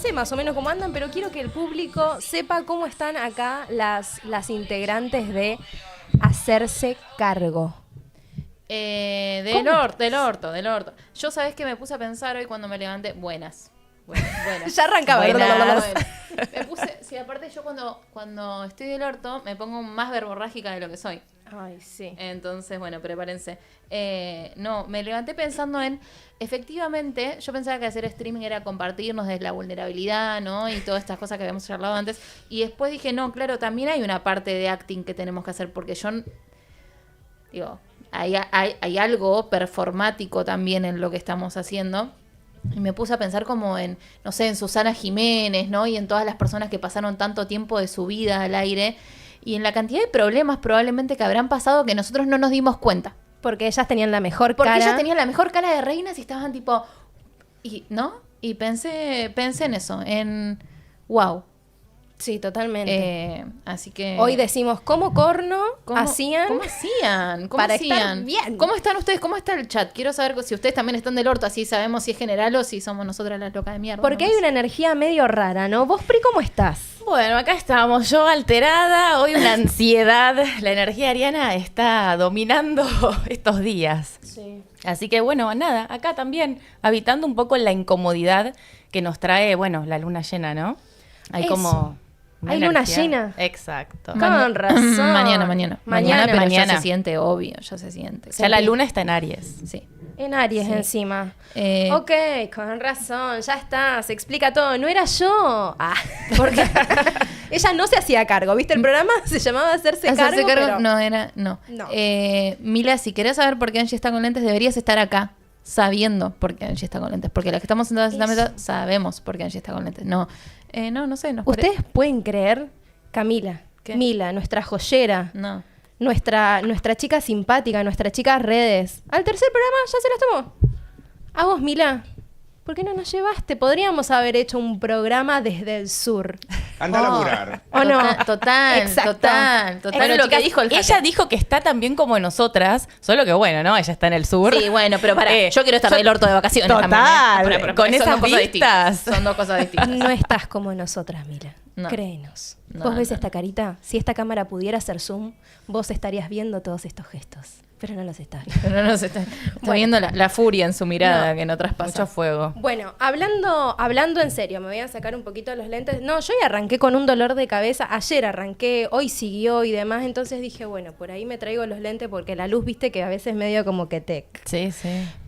Sé más o menos cómo andan, pero quiero que el público sepa cómo están acá las integrantes de Hacerse Cargo. Del orto. Yo, ¿sabés qué me puse a pensar hoy cuando me levanté? Buenas. Ya arrancaba. Buenas. Me puse, sí, aparte yo cuando estoy del orto me pongo más verborrágica de lo que soy. Ay, sí. Entonces, bueno, prepárense. No, me levanté pensando en, efectivamente, yo pensaba que hacer streaming era compartirnos desde la vulnerabilidad, ¿no? Y todas estas cosas que habíamos charlado antes. Y después dije, no, claro, también hay una parte de acting que tenemos que hacer, porque yo, digo, hay algo performático también en lo que estamos haciendo. Y me puse a pensar como en, no sé, en Susana Jiménez, ¿no? Y en todas las personas que pasaron tanto tiempo de su vida al aire. Y en la cantidad de problemas probablemente que habrán pasado que nosotros no nos dimos cuenta. Porque ellas tenían la mejor cara. Porque ellas tenían la mejor cara de reinas y estaban tipo... ¿No? Y pensé en eso, en... ¡Wow! Sí, totalmente. Así que... Hoy decimos, ¿cómo hacían? ¿Cómo hacían? Para estar bien. ¿Cómo están ustedes? ¿Cómo está el chat? Quiero saber si ustedes también están del orto, así sabemos si es general o si somos nosotras las locas de mierda. Porque hay una energía medio rara, ¿no? Vos, Pri, ¿cómo estás? Bueno, acá estamos, yo alterada, hoy una ansiedad, la energía ariana está dominando estos días. Sí. Así que bueno, nada, acá también, habitando un poco en la incomodidad que nos trae, bueno, la luna llena, ¿no? Hay Eso. como... una Hay luna energía. llena. Exacto. Con razón. Mañana, pero Mañana. ya se siente, obvio, ya se siente. Ya la luna está en Aries. Sí. En Aries Sí. encima. Eh, Ok, con razón, ya está, se explica todo. No era yo. Porque ella no se hacía cargo, ¿viste? El programa se llamaba Hacerse Cargo, pero... No. No. Mila, si querés saber por qué Angie está con lentes, deberías estar acá sabiendo por qué Angie está con lentes. Porque las que estamos sentadas en la mesa sabemos por qué Angie está con lentes. No sé. ¿Ustedes pueden creer, Camila, ¿Qué? Mila, nuestra joyera, No. nuestra chica simpática, nuestra chica redes, al tercer programa ya se las tomó? A vos, Mila, ¿por qué no nos llevaste? Podríamos haber hecho un programa desde el sur. Anda a laburar. ¿O no? Total. Exacto. Bueno, Lo chicas, que dijo ella dijo que está también como nosotras, solo que bueno, ¿no? Ella está en el sur. Sí, bueno, pero yo quiero estar del orto de vacaciones total, también. con son esas dos cosas vistas. distintas. Son dos cosas distintas. No estás como nosotras, Mila. No. Créenos. No, ¿Vos ves no, esta carita? Si esta cámara pudiera hacer zoom, vos estarías viendo todos estos gestos. Pero no los estás viendo. Pero no se está viendo la furia en su mirada No. que no traspasa. Mucho fuego. Bueno, hablando en serio, me voy a sacar un poquito los lentes. No, yo ya arranqué con un dolor de cabeza. Ayer arranqué, hoy siguió y demás. Entonces dije, bueno, por ahí me traigo los lentes porque la luz, viste, que a veces medio como que tec. Sí.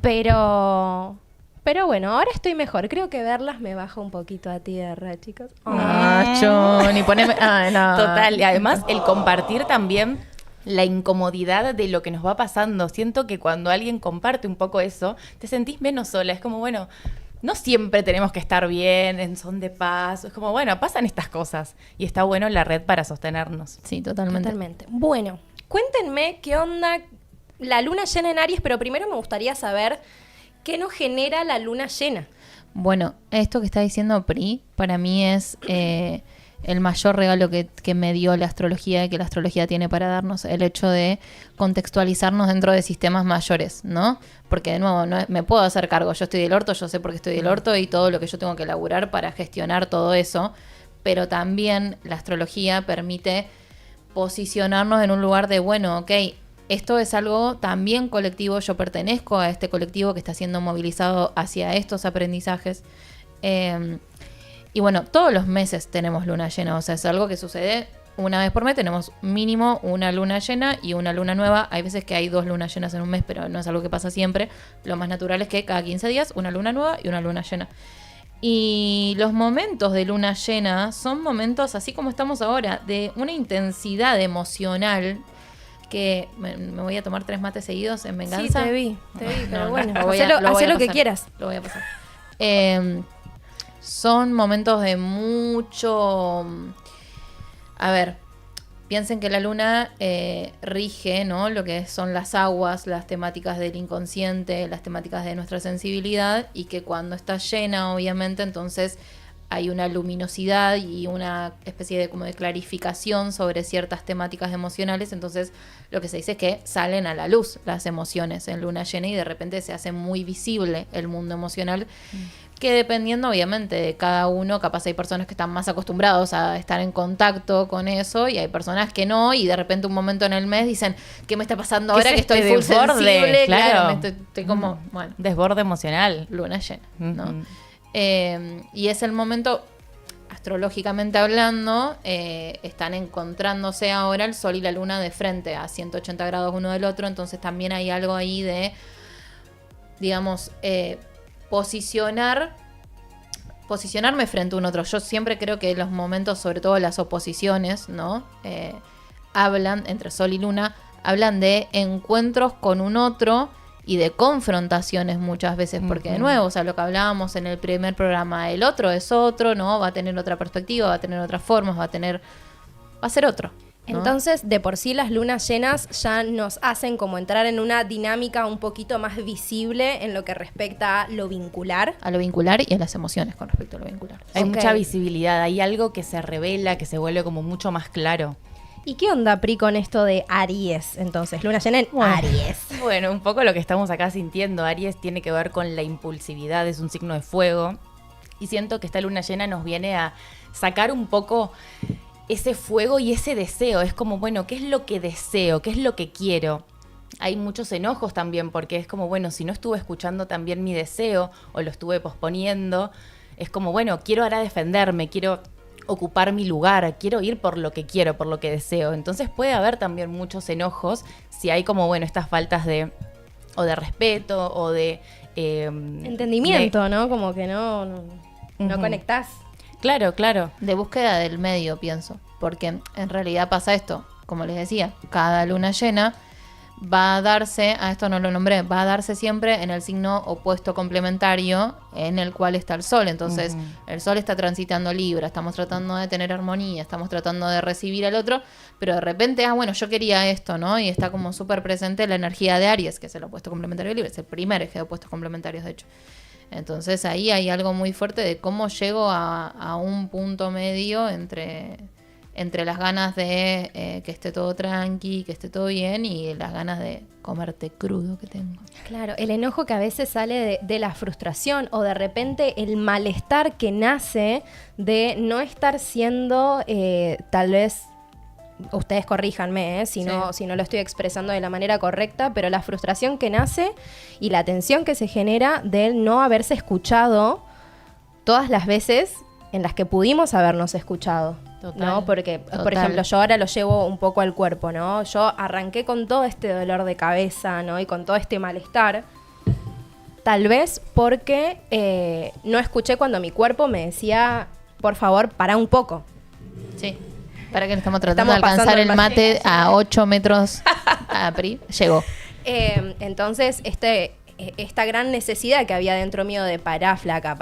Pero bueno, ahora estoy mejor. Creo que verlas me baja un poquito a tierra, chicos. Ni poneme... no. Total, y además el compartir también la incomodidad de lo que nos va pasando. Siento que cuando alguien comparte un poco eso, te sentís menos sola. Es como, bueno, no siempre tenemos que estar bien, en son de paz. Es como, bueno, pasan estas cosas. Y está bueno la red para sostenernos. Sí, totalmente. Totalmente. Bueno, cuéntenme qué onda la luna llena en Aries, pero primero me gustaría saber qué nos genera la luna llena. Bueno, esto que está diciendo Pri, para mí es el mayor regalo que me dio la astrología y que la astrología tiene para darnos, el hecho de contextualizarnos dentro de sistemas mayores, ¿no? Porque de nuevo, no me puedo hacer cargo, yo estoy del orto, yo sé por qué estoy del orto y todo lo que yo tengo que elaborar para gestionar todo eso, pero también la astrología permite posicionarnos en un lugar de, bueno, ok, esto es algo también colectivo, yo pertenezco a este colectivo que está siendo movilizado hacia estos aprendizajes. Y bueno, todos los meses tenemos luna llena, o sea, es algo que sucede una vez por mes, tenemos mínimo una luna llena y una luna nueva. Hay veces que hay 2 lunas llenas en un mes, pero no es algo que pasa siempre. Lo más natural es que cada 15 días una luna nueva y una luna llena. Y los momentos de luna llena son momentos, así como estamos ahora, de una intensidad emocional que me voy a tomar 3 mates seguidos en venganza. Sí, te vi, pero bueno, lo voy hacelo a lo que pasar, quieras. Lo voy a pasar. Son momentos de mucho... A ver, piensen que la luna rige, ¿no? Lo que son las aguas, las temáticas del inconsciente, las temáticas de nuestra sensibilidad, y que cuando está llena, obviamente, entonces hay una luminosidad y una especie de como de clarificación sobre ciertas temáticas emocionales. Entonces lo que se dice es que salen a la luz las emociones en luna llena y de repente se hace muy visible el mundo emocional, que dependiendo obviamente de cada uno, capaz hay personas que están más acostumbrados a estar en contacto con eso y hay personas que no, y de repente un momento en el mes dicen, ¿qué me está pasando ahora ¿Qué que es este estoy full desborde? sensible? Claro. Estoy como, bueno, Desborde emocional. luna llena, ¿no? Ujú. Y es el momento, astrológicamente hablando, están encontrándose ahora el Sol y la Luna de frente a 180 grados uno del otro, entonces también hay algo ahí de, digamos, posicionarme frente a un otro. Yo siempre creo que los momentos, sobre todo las oposiciones, ¿no? Hablan, entre Sol y Luna, hablan de encuentros con un otro y de confrontaciones muchas veces, porque de nuevo, o sea, lo que hablábamos en el primer programa, el otro es otro, ¿no? Va a tener otra perspectiva, va a tener otras formas, va a ser otro, ¿no? Entonces, de por sí las lunas llenas ya nos hacen como entrar en una dinámica un poquito más visible en lo que respecta a lo vincular. A lo vincular y a las emociones con respecto a lo vincular. Hay Ok. mucha visibilidad, hay algo que se revela, que se vuelve como mucho más claro. ¿Y qué onda, Pri, con esto de Aries? Entonces, luna llena en Aries. Bueno, un poco lo que estamos acá sintiendo, Aries tiene que ver con la impulsividad, es un signo de fuego. Y siento que esta luna llena nos viene a sacar un poco ese fuego y ese deseo. Es como, bueno, ¿qué es lo que deseo? ¿Qué es lo que quiero? Hay muchos enojos también, porque es como, bueno, si no estuve escuchando también mi deseo o lo estuve posponiendo, es como, bueno, quiero ahora defenderme, quiero ocupar mi lugar, quiero ir por lo que quiero, por lo que deseo. Entonces puede haber también muchos enojos si hay como, bueno, estas faltas de respeto o de Entendimiento, ¿no? Como que no Ujú. conectás. Claro, claro. De búsqueda del medio, pienso. Porque en realidad pasa esto, como les decía, cada luna llena va a darse, esto no lo nombré, va a darse siempre en el signo opuesto complementario en el cual está el Sol. Entonces, el Sol está transitando Libra, estamos tratando de tener armonía, estamos tratando de recibir al otro, pero de repente, bueno, yo quería esto, ¿no? Y está como súper presente la energía de Aries, que es el opuesto complementario de Libra, es el primer eje de opuestos complementarios, de hecho. Entonces ahí hay algo muy fuerte de cómo llego a un punto medio entre las ganas de que esté todo tranqui, que esté todo bien, y las ganas de comerte crudo que tengo. Claro, el enojo que a veces sale de la frustración o de repente el malestar que nace de no estar siendo, tal vez, ustedes corríjanme, si no lo estoy expresando de la manera correcta, pero la frustración que nace y la tensión que se genera de no haberse escuchado todas las veces en las que pudimos habernos escuchado. Total. ¿No? Porque, por Total. ejemplo, yo ahora lo llevo un poco al cuerpo, ¿no? Yo arranqué con todo este dolor de cabeza, ¿no? Y con todo este malestar, tal vez porque no escuché cuando mi cuerpo me decía, por favor, para un poco. Sí. Para que le estamos tratando Estamos de alcanzar pasando el mate a 8 metros a Pri. Llegó. Entonces, esta gran necesidad que había dentro mío de pará, flaca,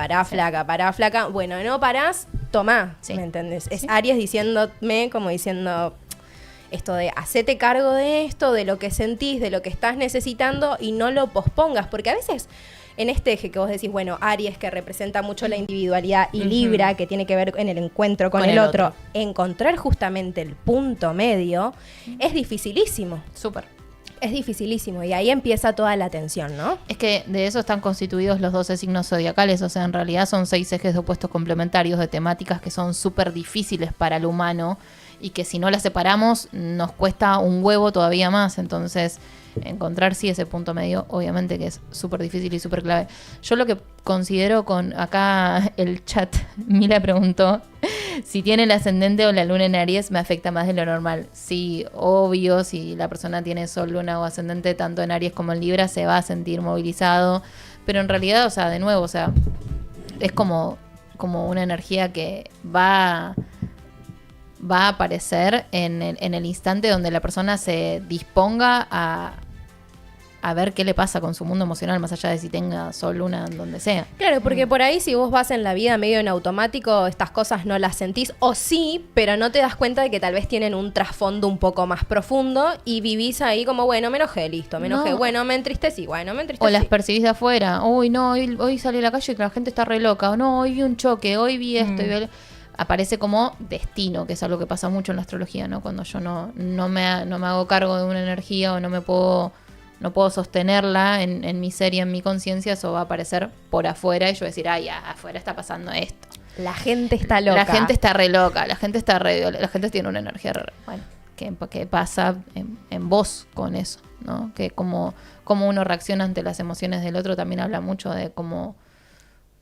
bueno, no parás, tomá, Sí. ¿me entendés? Es Aries diciéndome, como diciendo esto de hacete cargo de esto, de lo que sentís, de lo que estás necesitando y no lo pospongas, porque a veces en este eje que vos decís, bueno, Aries que representa mucho la individualidad y Libra que tiene que ver en el encuentro con el otro, encontrar justamente el punto medio es dificilísimo. Súper. Es dificilísimo y ahí empieza toda la tensión, ¿no? Es que de eso están constituidos los 12 signos zodiacales, o sea, en realidad son 6 ejes de opuestos complementarios de temáticas que son súper difíciles para el humano y que si no las separamos nos cuesta un huevo todavía más. Entonces, encontrar sí ese punto medio, obviamente que es súper difícil y súper clave. Yo lo que considero con acá el chat, Mila preguntó si tiene el ascendente o la luna en Aries me afecta más de lo normal. Sí, obvio, si la persona tiene sol, luna o ascendente tanto en Aries como en Libra se va a sentir movilizado, pero en realidad, o sea, de nuevo, o sea, es como una energía que va a aparecer en el instante donde la persona se disponga a ver qué le pasa con su mundo emocional, más allá de si tenga sol, luna, donde sea. Claro, porque por ahí si vos vas en la vida medio en automático, estas cosas no las sentís, o sí, pero no te das cuenta de que tal vez tienen un trasfondo un poco más profundo y vivís ahí como, bueno, me enojé, listo, me enojé, No. bueno, me entristecí, bueno, me entristecí. O las percibís de afuera. Uy, no, hoy salí a la calle y la gente está re loca. O no, hoy vi un choque, hoy vi esto. Aparece como destino, que es algo que pasa mucho en la astrología, ¿no? Cuando yo no me hago cargo de una energía o no me puedo no puedo sostenerla en mi ser y en mi conciencia, eso va a aparecer por afuera y yo voy a decir, ay, afuera está pasando esto. La gente está loca. La gente está re loca, la gente tiene una energía re... Bueno, ¿qué pasa en vos con eso? ¿No? Que cómo uno reacciona ante las emociones del otro también habla mucho de cómo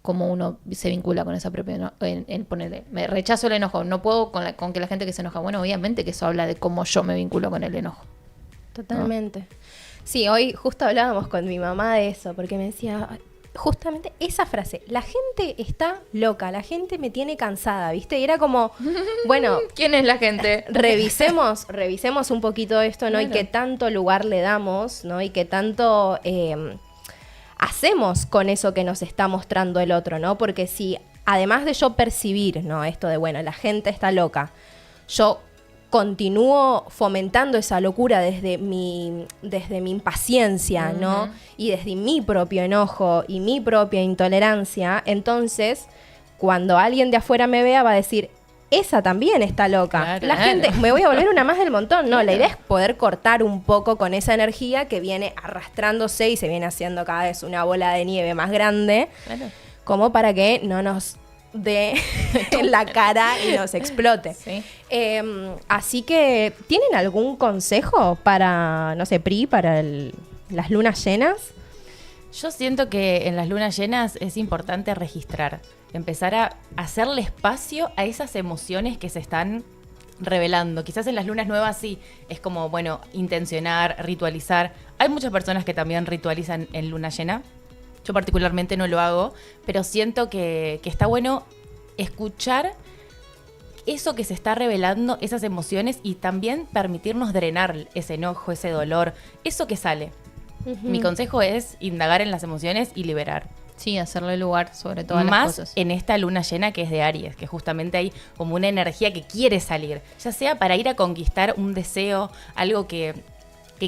uno se vincula con esa propia... ponerle, me rechazo el enojo, no puedo con que la gente que se enoja. Bueno, obviamente que eso habla de cómo yo me vinculo con el enojo. Totalmente. ¿No? Sí, hoy justo hablábamos con mi mamá de eso, porque me decía justamente esa frase, la gente está loca, la gente me tiene cansada, ¿viste? Y era como, bueno... ¿Quién es la gente? Revisemos un poquito esto, ¿no? Claro. Y qué tanto lugar le damos, ¿no? Y qué tanto hacemos con eso que nos está mostrando el otro, ¿no? Porque si, además de yo percibir, ¿no? Esto de, bueno, la gente está loca, yo continúo fomentando esa locura desde mi impaciencia, ¿no? Y desde mi propio enojo y mi propia intolerancia, entonces, cuando alguien de afuera me vea, va a decir, esa también está loca. La gente, me voy a volver una más del montón. No, la idea es poder cortar un poco con esa energía que viene arrastrándose y se viene haciendo cada vez una bola de nieve más grande, como para que no nos dé en la cara y nos explote. Sí. Así que, ¿tienen algún consejo para, no sé, Pri, para las lunas llenas? Yo siento que en las lunas llenas es importante registrar, empezar a hacerle espacio a esas emociones que se están revelando. Quizás en las lunas nuevas sí, es como, bueno, intencionar, ritualizar. Hay muchas personas que también ritualizan en luna llena. Yo particularmente no lo hago, pero siento que está bueno escuchar eso que se está revelando, esas emociones, y también permitirnos drenar ese enojo, ese dolor, eso que sale. Mi consejo es indagar en las emociones y liberar. Sí, hacerle lugar sobre todas las cosas. Más en esta luna llena que es de Aries, que justamente hay como una energía que quiere salir, ya sea para ir a conquistar un deseo, algo que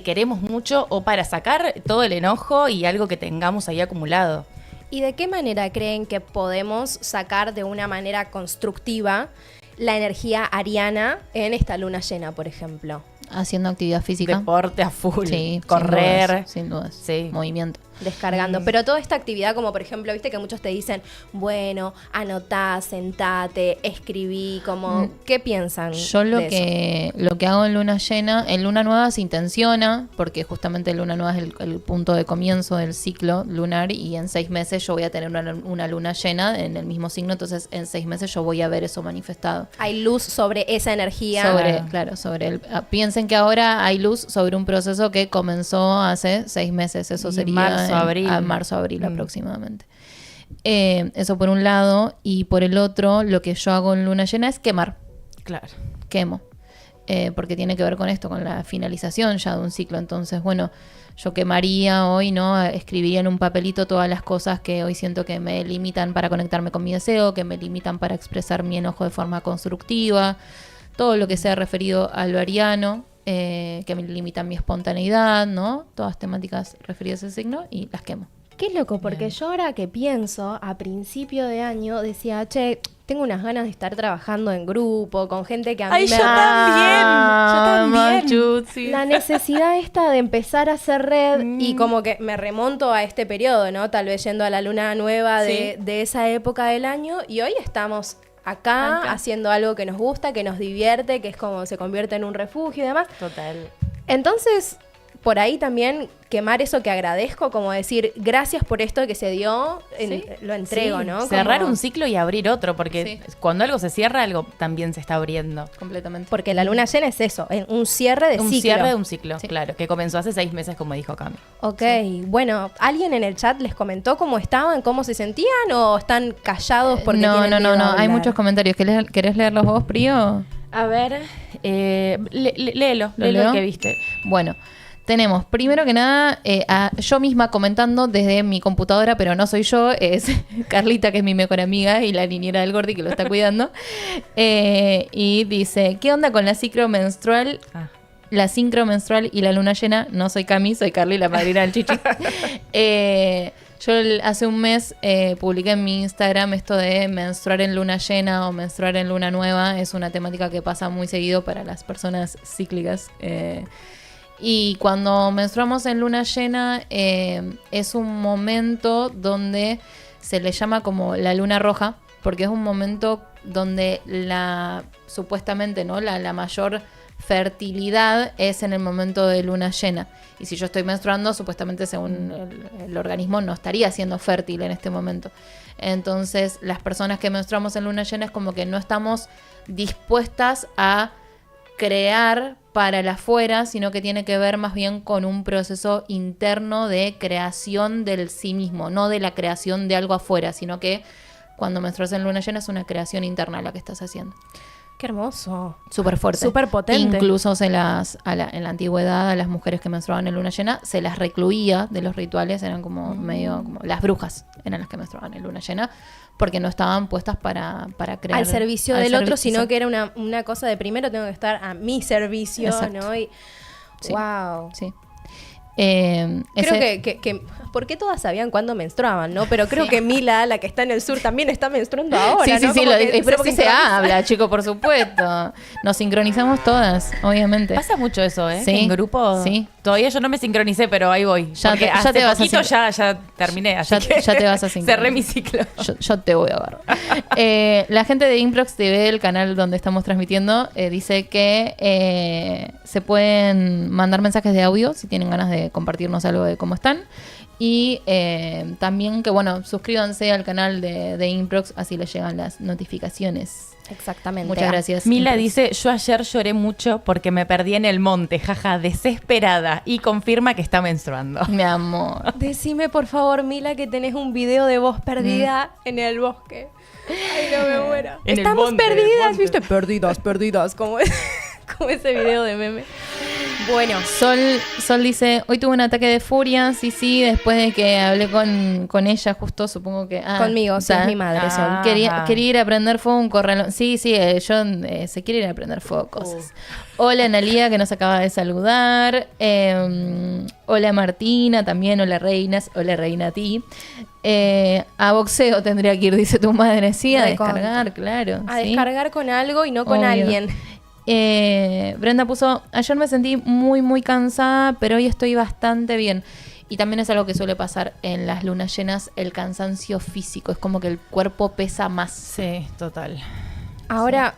queremos mucho, o para sacar todo el enojo y algo que tengamos ahí acumulado. ¿Y de qué manera creen que podemos sacar de una manera constructiva la energía ariana en esta luna llena, por ejemplo? Haciendo actividad física. Deporte a full. Sí, correr. Sin dudas. Sí. Movimiento. Descargando. Pero toda esta actividad, como por ejemplo, viste que muchos te dicen, bueno, anotá, sentate, escribí, como, ¿qué piensan? Yo lo que hago en luna llena, en luna nueva se intenciona, porque justamente luna nueva es el punto de comienzo del ciclo lunar, y en 6 meses yo voy a tener una luna llena en el mismo signo, entonces en 6 meses yo voy a ver eso manifestado. Hay luz sobre esa energía. Piensen que ahora hay luz sobre un proceso que comenzó hace 6 meses, eso sería marzo-abril aproximadamente. Eso por un lado, y por el otro, lo que yo hago en luna llena es quemar. Claro. Quemo. Porque tiene que ver con esto, con la finalización ya de un ciclo. Entonces, bueno, yo quemaría hoy, ¿no? Escribiría en un papelito todas las cosas que hoy siento que me limitan para conectarme con mi deseo, que me limitan para expresar mi enojo de forma constructiva, todo lo que sea referido al ariano, que me limitan mi espontaneidad, ¿no? Todas temáticas referidas a ese signo, y las quemo. Qué loco, porque yo ahora que pienso, a principio de año decía, che, tengo unas ganas de estar trabajando en grupo, con gente que a mí me... Yo también. La necesidad esta de empezar a hacer red, y como que me remonto a este periodo, ¿no? Tal vez yendo a la luna nueva de esa época del año, y hoy estamos acá haciendo algo que nos gusta, que nos divierte, que es como se convierte en un refugio y demás. Total. Entonces, por ahí también quemar eso que agradezco, como decir, gracias por esto que se dio, lo entrego, ¿no? Cerrar un ciclo y abrir otro, porque cuando algo se cierra, algo también se está abriendo. Completamente. Porque la luna llena es eso, un cierre de ciclo. Un cierre de un ciclo, claro, que comenzó hace 6 meses, como dijo Cami. Ok, bueno, ¿alguien en el chat les comentó cómo estaban, cómo se sentían, o están callados porque no, hablar? Hay muchos comentarios. ¿Querés leerlos vos, Prío? A ver, léelo el que viste. Bueno, tenemos, primero que nada, yo misma comentando desde mi computadora, pero no soy yo, es Carlita, que es mi mejor amiga y la niñera del Gordi que lo está cuidando. Y dice, ¿qué onda con la sincromenstrual? La sincromenstrual y la luna llena. No soy Cami, soy Carly, la madrina del chichi. Yo hace un mes publiqué en mi Instagram esto de menstruar en luna llena o menstruar en luna nueva. Es una temática que pasa muy seguido para las personas cíclicas. Y cuando menstruamos en luna llena es un momento donde se le llama como la luna roja, porque es un momento donde supuestamente, ¿no? la mayor fertilidad es en el momento de luna llena. Y si yo estoy menstruando, supuestamente según el organismo no estaría siendo fértil en este momento. Entonces, las personas que menstruamos en luna llena es como que no estamos dispuestas a crear para el afuera, sino que tiene que ver más bien con un proceso interno de creación del sí mismo, no de la creación de algo afuera, sino que cuando menstruas en luna llena es una creación interna la que estás haciendo. Qué hermoso. Súper fuerte. Súper potente. Incluso en la antigüedad a las mujeres que menstruaban en luna llena se las recluía de los rituales, eran como medio como las brujas eran las que menstruaban en luna llena, porque no estaban puestas para crear al servicio del otro, sino que era una cosa de primero tengo que estar a mi servicio, exacto. ¿no? Y, sí. Wow. Sí. Creo que porque todas sabían cuándo menstruaban, ¿no? Pero creo que Mila, la que está en el sur, también está menstruando ahora, sí, ¿no? sí, Como que pero porque se sincroniza. habla, chico, por supuesto. Nos sincronizamos todas, obviamente. Pasa mucho eso, ¿eh? Sí, En grupo. sí. Todavía yo no me sincronicé, pero ahí voy. Ya Porque te hace vas a poquito ya terminé, así que ya te vas a sincronizar. cerré mi ciclo. Yo te voy a agarrar. La gente de Improx TV, el canal donde estamos transmitiendo, dice que se pueden mandar mensajes de audio si tienen ganas de compartirnos algo de cómo están. Y también que, bueno, suscríbanse al canal de Improx, así les llegan las notificaciones. Exactamente. Muchas gracias. Mila Improx. dice, yo ayer lloré mucho porque me perdí en el monte, jaja, desesperada. Y confirma que está menstruando. Mi amor. Decime, por favor, Mila, que tenés un video de vos perdida en el bosque. Ay, no me muero. En el Estamos monte, perdidas, monte. ¿viste? Perdidas, como ese video de meme. Bueno, Sol dice, hoy tuve un ataque de furia, sí, después de que hablé con ella justo, supongo que... conmigo, sí, es mi madre, Sol. Ah. Quería ir a prender fuego un corralón. Sí, John se quiere ir a prender fuego cosas. Hola Analía, que nos acaba de saludar. Hola Martina, también, hola Reinas, hola Reina a ti. A boxeo tendría que ir, dice tu madre. Sí, a descargar, claro. A ¿sí? descargar con algo y no con Obvio. alguien. Brenda puso, ayer me sentí muy, muy cansada, pero hoy estoy bastante bien. Y también es algo que suele pasar en las lunas llenas, el cansancio físico. Es como que el cuerpo pesa más. Sí, total. Ahora,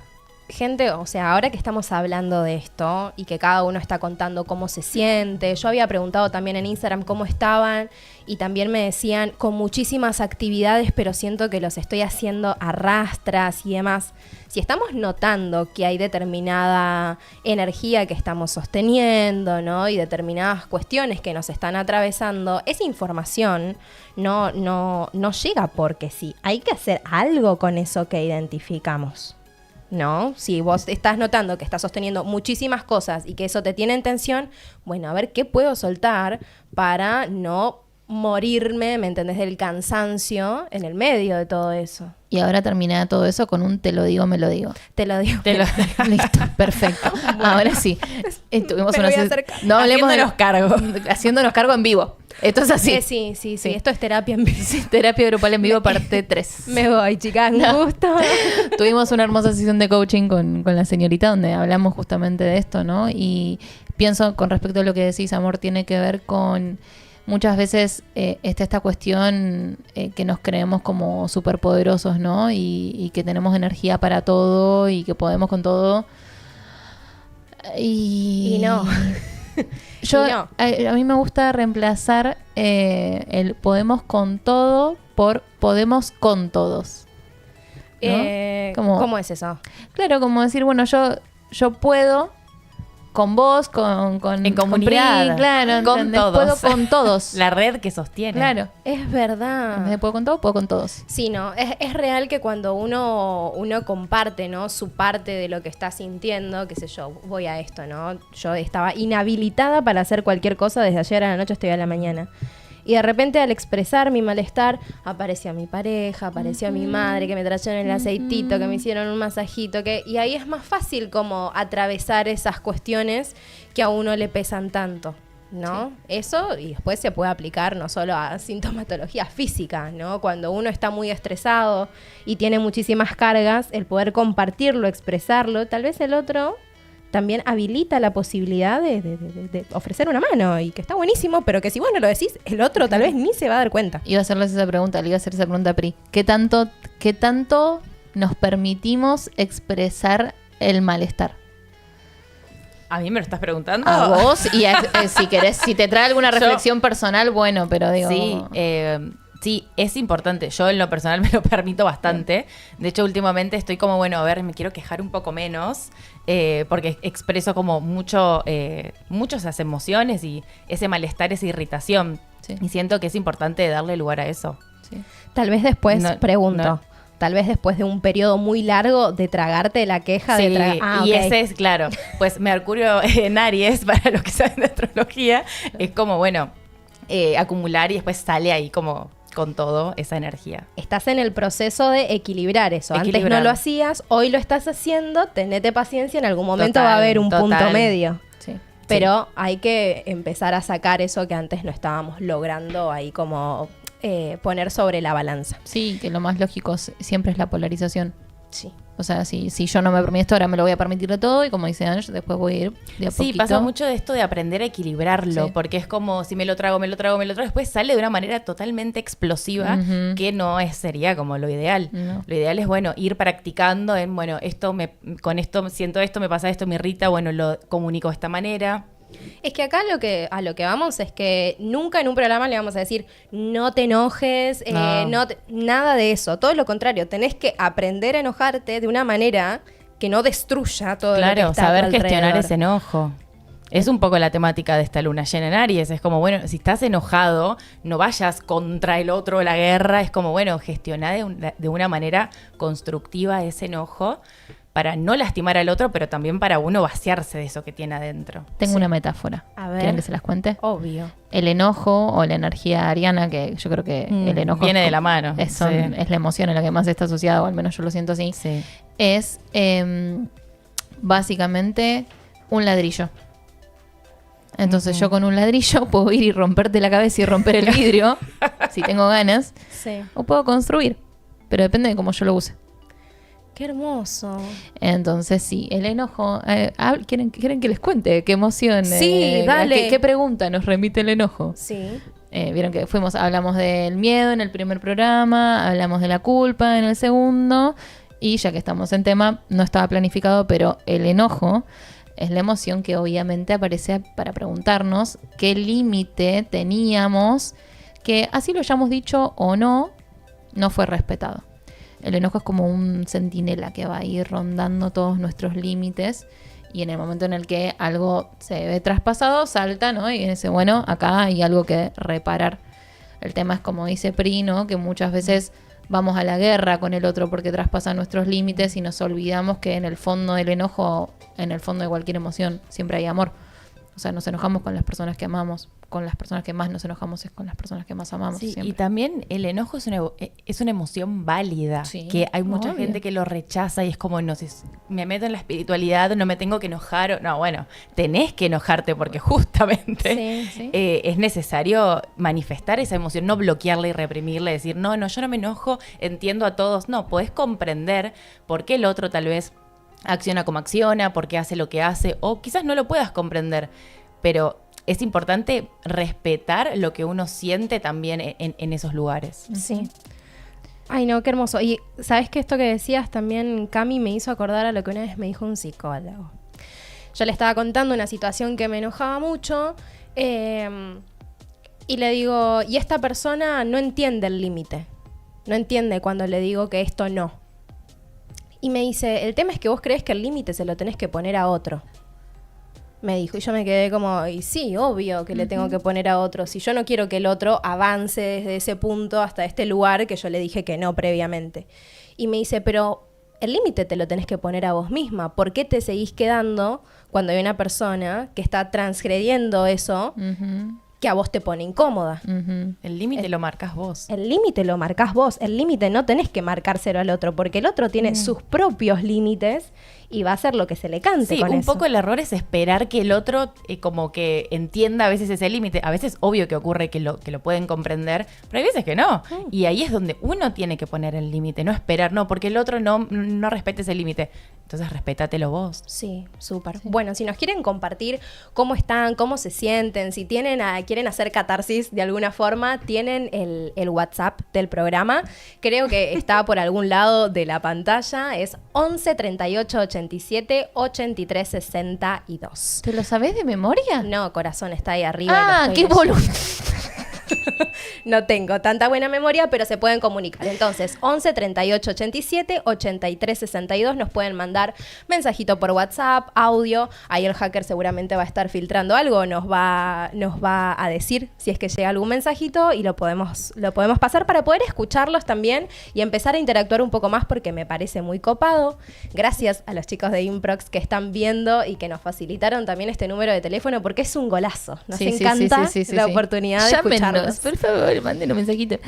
gente, o sea, ahora que estamos hablando de esto y que cada uno está contando cómo se siente, yo había preguntado también en Instagram cómo estaban y también me decían con muchísimas actividades, pero siento que los estoy haciendo a rastras y demás. Si estamos notando que hay determinada energía que estamos sosteniendo, ¿no? Y determinadas cuestiones que nos están atravesando, esa información no llega porque sí. Hay que hacer algo con eso que identificamos, ¿no? Si vos estás notando que estás sosteniendo muchísimas cosas y que eso te tiene en tensión, bueno, a ver qué puedo soltar para no morirme, ¿me entendés? Del cansancio en el medio de todo eso. Y ahora terminé todo eso con un te lo digo, me lo digo. Te lo digo. Listo, perfecto. Ahora sí. Tuvimos Me una voy a acercar. no hablemos Haciéndonos cargo. Haciéndonos cargo en vivo. Esto es así. Sí. Esto es terapia en vivo. Terapia grupal en vivo, parte 3. Me voy, chicas. Un gusto. Tuvimos una hermosa sesión de coaching con la señorita donde hablamos justamente de esto, ¿no? Y pienso con respecto a lo que decís, amor, tiene que ver con... Muchas veces está esta cuestión que nos creemos como superpoderosos, ¿no? Y que tenemos energía para todo y que podemos con todo. Y no. Yo, Y no. a mí me gusta reemplazar el podemos con todo por podemos con todos. ¿no? ¿Cómo es eso? Claro, como decir, bueno, yo puedo... Con vos, en comunidad, con Pri, claro, con ¿entendés? todos. Puedo con todos. La red que sostiene. Claro. Es verdad. En vez de puedo con todo, puedo con todos. Sí, no, es real que cuando uno comparte, ¿no? Su parte de lo que está sintiendo, qué sé yo, voy a esto, ¿no? Yo estaba inhabilitada para hacer cualquier cosa, desde ayer a la noche estoy a la mañana. Y de repente al expresar mi malestar, apareció mi pareja, apareció mi madre, que me trajeron el aceitito, que me hicieron un masajito, y ahí es más fácil como atravesar esas cuestiones que a uno le pesan tanto, ¿no? Sí. Eso, y después se puede aplicar no solo a sintomatología física, ¿no? Cuando uno está muy estresado y tiene muchísimas cargas, el poder compartirlo, expresarlo, tal vez el otro también habilita la posibilidad de ofrecer una mano y que está buenísimo, pero que si vos no lo decís, el otro tal vez ni se va a dar cuenta. Iba a hacerles esa pregunta, le iba a hacer esa pregunta a Pri. ¿Qué tanto nos permitimos expresar el malestar? ¿A mí me lo estás preguntando? A vos, y si querés, si te trae alguna reflexión personal, bueno, pero digo... Sí, es importante. Yo en lo personal me lo permito bastante. De hecho, últimamente estoy como, bueno, a ver, me quiero quejar un poco menos, porque expreso como mucho esas emociones y ese malestar, esa irritación. Sí. Y siento que es importante darle lugar a eso. Sí. Tal vez después, tal vez después de un periodo muy largo de tragarte la queja Sí, okay. Ese es, claro, pues Mercurio en Aries, para los que saben de astrología, es como, bueno, acumular y después sale ahí como con todo esa energía. Estás en el proceso de equilibrar eso. Antes no lo hacías, hoy lo estás haciendo, tenete paciencia, en algún momento va a haber un punto medio. Sí. Pero hay que empezar a sacar eso que antes no estábamos logrando ahí como poner sobre la balanza. Sí, que lo más lógico siempre es la polarización. Sí. O sea, si yo no me permito esto, ahora me lo voy a permitir de todo y como dice Ange, después voy a ir de a poquito. Sí, pasa mucho de esto de aprender a equilibrarlo, porque es como si me lo trago, después sale de una manera totalmente explosiva que no sería como lo ideal. No. Lo ideal es, bueno, ir practicando en, bueno, con esto siento esto, me pasa esto, me irrita, bueno, lo comunico de esta manera. Es que acá a lo que vamos es que nunca en un programa le vamos a decir no te enojes, nada de eso. Todo lo contrario, tenés que aprender a enojarte de una manera que no destruya todo lo que está Claro, saber alrededor. gestionar ese enojo. Es un poco la temática de esta luna llena en Aries. Es como, bueno, si estás enojado, no vayas contra el otro, la guerra. Es como, bueno, gestionar de una manera constructiva ese enojo para no lastimar al otro, pero también para uno vaciarse de eso que tiene adentro. Tengo una metáfora. A ver. ¿Quieren que se las cuente? Obvio. El enojo o la energía ariana, que yo creo que el enojo viene de la mano. Es la emoción en la que más está asociada, o al menos yo lo siento así. Sí. Es básicamente un ladrillo. Entonces yo con un ladrillo puedo ir y romperte la cabeza y romper el vidrio, si tengo ganas, Sí. o puedo construir, pero depende de cómo yo lo use. Qué hermoso. Entonces sí, el enojo, ¿quieren que les cuente qué emoción? Sí, dale. ¿Qué pregunta nos remite el enojo? Sí. Vieron que hablamos del miedo en el primer programa, hablamos de la culpa en el segundo, y ya que estamos en tema, no estaba planificado, pero el enojo es la emoción que obviamente aparece para preguntarnos qué límite teníamos, que así lo hayamos dicho o no fue respetado. El enojo es como un centinela que va a ir rondando todos nuestros límites, y en el momento en el que algo se ve traspasado, salta, ¿no? Y dice, bueno, acá hay algo que reparar. El tema es, como dice Pri, ¿no? Que muchas veces vamos a la guerra con el otro porque traspasa nuestros límites y nos olvidamos que en el fondo del enojo, en el fondo de cualquier emoción, siempre hay amor. O sea, nos enojamos con las personas que amamos, con las personas que más nos enojamos es con las personas que más amamos. Sí, siempre. y también el enojo es una emoción válida, Sí, que hay mucha obvio. gente que lo rechaza y es como, no sé, me meto en la espiritualidad, no me tengo que enojar. No, bueno, tenés que enojarte porque justamente Sí. es necesario manifestar esa emoción, no bloquearla y reprimirla, decir, no, yo no me enojo, entiendo a todos. No, podés comprender por qué el otro tal vez acciona como acciona, por qué hace lo que hace, o quizás no lo puedas comprender, pero es importante respetar lo que uno siente también en esos lugares. Sí. Ay, no, qué hermoso. Y sabes que esto que decías también, Cami, me hizo acordar a lo que una vez me dijo un psicólogo. Yo le estaba contando una situación que me enojaba mucho, y le digo, y esta persona no entiende el límite. No entiende cuando le digo que esto no. Y me dice, el tema es que vos crees que el límite se lo tenés que poner a otro. Me dijo, y yo me quedé como, y sí, obvio que le tengo que poner a otro. Si yo no quiero que el otro avance desde ese punto hasta este lugar que yo le dije que no previamente. Y me dice, pero el límite te lo tenés que poner a vos misma. ¿Por qué te seguís quedando cuando hay una persona que está transgrediendo eso que a vos te pone incómoda? El límite lo marcas vos. El límite lo marcás vos. El límite no tenés que marcárselo al otro, porque el otro tiene sus propios límites y va a hacer lo que se le cante Sí, con un eso. poco el error es esperar que el otro como que entienda a veces ese límite. A veces obvio que ocurre que lo pueden comprender, pero hay veces que no. Y ahí es donde uno tiene que poner el límite, no esperar, no, porque el otro no respete ese límite. Entonces respétatelo vos. Sí, súper. Bueno, si nos quieren compartir cómo están, cómo se sienten, si quieren hacer catarsis de alguna forma, tienen el WhatsApp del programa. Creo que está por algún lado de la pantalla. Es 11 38 87 83 62. ¿Te lo sabés de memoria? No, corazón, está ahí arriba. Ah, qué volumen. No tengo tanta buena memoria, pero se pueden comunicar. Entonces, 11 38 87 83 62 nos pueden mandar mensajito por WhatsApp, audio. Ahí el hacker seguramente va a estar filtrando algo, nos va a decir si es que llega algún mensajito y lo podemos pasar para poder escucharlos también y empezar a interactuar un poco más porque me parece muy copado. Gracias a los chicos de Improx que están viendo y que nos facilitaron también este número de teléfono porque es un golazo. Nos encanta la oportunidad de escucharlos. Por favor, manden un mensajito.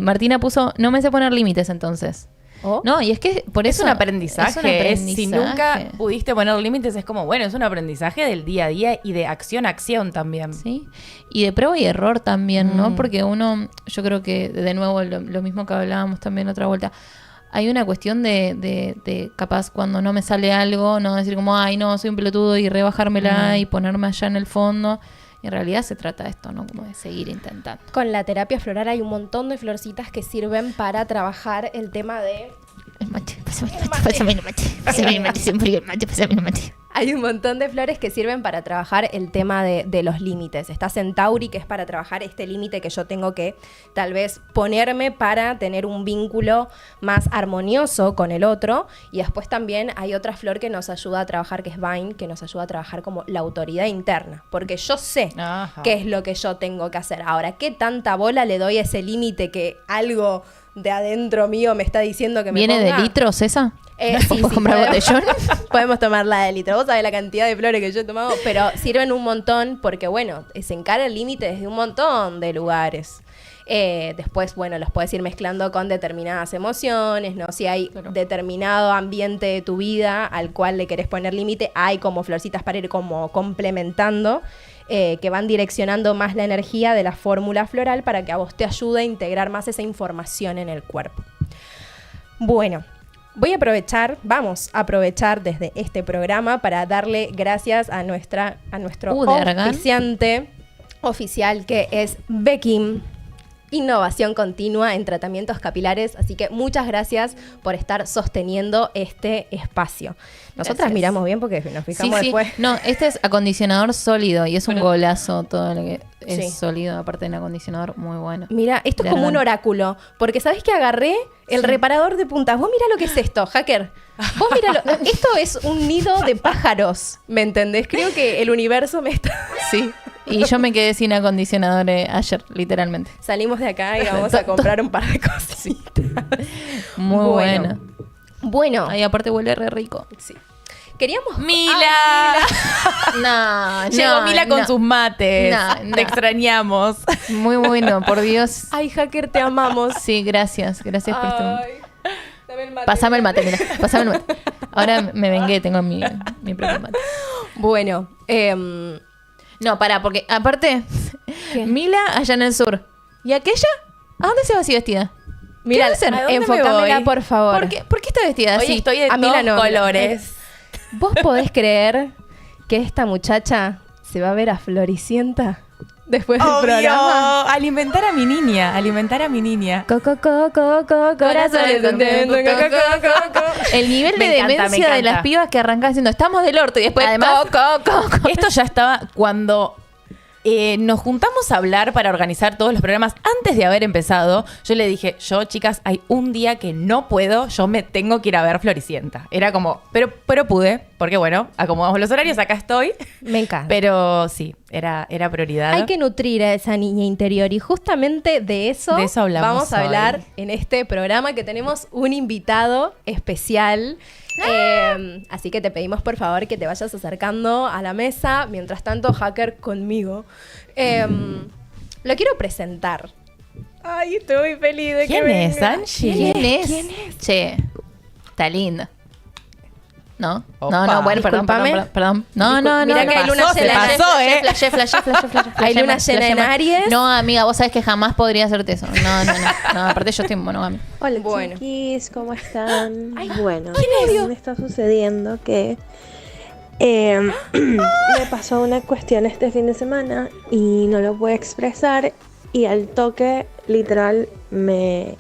Martina puso, no me sé poner límites entonces. ¿Oh? No, y es que por eso... Es un aprendizaje. Si nunca pudiste poner límites, es como, bueno, es un aprendizaje del día a día y de acción a acción también. Sí, y de prueba y error también, ¿no? Porque uno, yo creo que, de nuevo, lo mismo que hablábamos también otra vuelta, hay una cuestión de capaz cuando no me sale algo, no decir como, ay, no, soy un pelotudo y rebajármela y ponerme allá en el fondo. En realidad se trata de esto, ¿no? Como de seguir intentando. Con la terapia floral hay un montón de florcitas que sirven para trabajar el tema de... El mate, pásame el mate, siempre el mate, pásame el mate. Hay un montón de flores que sirven para trabajar el tema de los límites. Está Centauri, que es para trabajar este límite que yo tengo que tal vez ponerme para tener un vínculo más armonioso con el otro. Y después también hay otra flor que nos ayuda a trabajar, que es Vine, que nos ayuda a trabajar como la autoridad interna. Porque yo sé qué es lo que yo tengo que hacer. Ahora, ¿qué tanta bola le doy a ese límite que algo de adentro mío me está diciendo que me ¿Viene ponga? de litros esa? Sí, comprar botellón? Podemos tomarla de litro. Vos sabés la cantidad de flores que yo he tomado, pero sirven un montón porque, bueno, se encara el límite desde un montón de lugares. Después, bueno, los puedes ir mezclando con determinadas emociones, ¿no? Si hay determinado ambiente de tu vida al cual le querés poner límite, hay como florcitas para ir como complementando, que van direccionando más la energía de la fórmula floral para que a vos te ayude a integrar más esa información en el cuerpo. Bueno, vamos a aprovechar desde este programa para darle gracias a nuestro oficiante oficial, que es Beckim, Innovación Continua en Tratamientos Capilares. Así que muchas gracias por estar sosteniendo este espacio. Nosotras miramos bien porque nos fijamos después. No, este es acondicionador sólido y es un golazo todo lo que es sólido, aparte de un acondicionador muy bueno. Mira, esto es como un oráculo, porque ¿sabés que agarré el reparador de puntas? Vos mirá lo que es esto, hacker. Vos mirá, esto es un nido de pájaros, ¿me entendés? Creo que el universo me está... Sí. Y yo me quedé sin acondicionador ayer, literalmente. Salimos de acá y vamos a comprar un par de cositas. Muy bueno. Bueno. Ahí aparte huele re rico. Sí. Queríamos... ¡Mila! No, Llegó Mila con sus mates. No. Te extrañamos. Muy bueno, por Dios. Ay, hacker, te amamos. Sí, gracias. Gracias por esto. Dame el mate. Pásame el mate, mira. Pásame el mate. Ahora me vengué, tengo mi propio mate. Bueno, no, pará, porque aparte, Mila allá en el sur. ¿Y aquella? ¿A dónde se va así vestida? mira, ¿A dónde enfocámela, me voy? por favor. ¿Por qué está vestida Hoy así? estoy de A Mila todos no. colores. ¿Vos podés creer que esta muchacha se va a ver a Floricienta después del programa? Alimentar a mi niña. Corazones contentos, El nivel Me de encanta, demencia me de las encanta. pibas que arrancan diciendo estamos del orto y después Además, co. Esto ya estaba cuando nos juntamos a hablar para organizar todos los programas antes de haber empezado. Yo le dije, chicas, hay un día que no puedo, yo me tengo que ir a ver Floricienta. Era como, pero pude, porque bueno, acomodamos los horarios, acá estoy. Me encanta. Pero sí, era prioridad. Hay que nutrir a esa niña interior y justamente de eso hablamos vamos a hablar hoy. en este programa, que tenemos un invitado especial. Así que te pedimos por favor que te vayas acercando a la mesa. Mientras tanto, hacker conmigo. Lo quiero presentar. Ay, estoy muy feliz de que ¿Quién es, venga. Angie? ¿Quién es? Che, está linda. No, Opa. no, bueno, Discúlpame. perdón. No. Mira que hay luna se llena. pasó, Flash. Hay luna llena en Aries. No, amiga, vos sabés que jamás podría hacerte eso. No, aparte yo estoy en monogamia. Hola Bueno. chiquis, ¿cómo están? Ay, bueno, qué me está sucediendo que me pasó una cuestión este fin de semana y no lo pude expresar y al toque literal me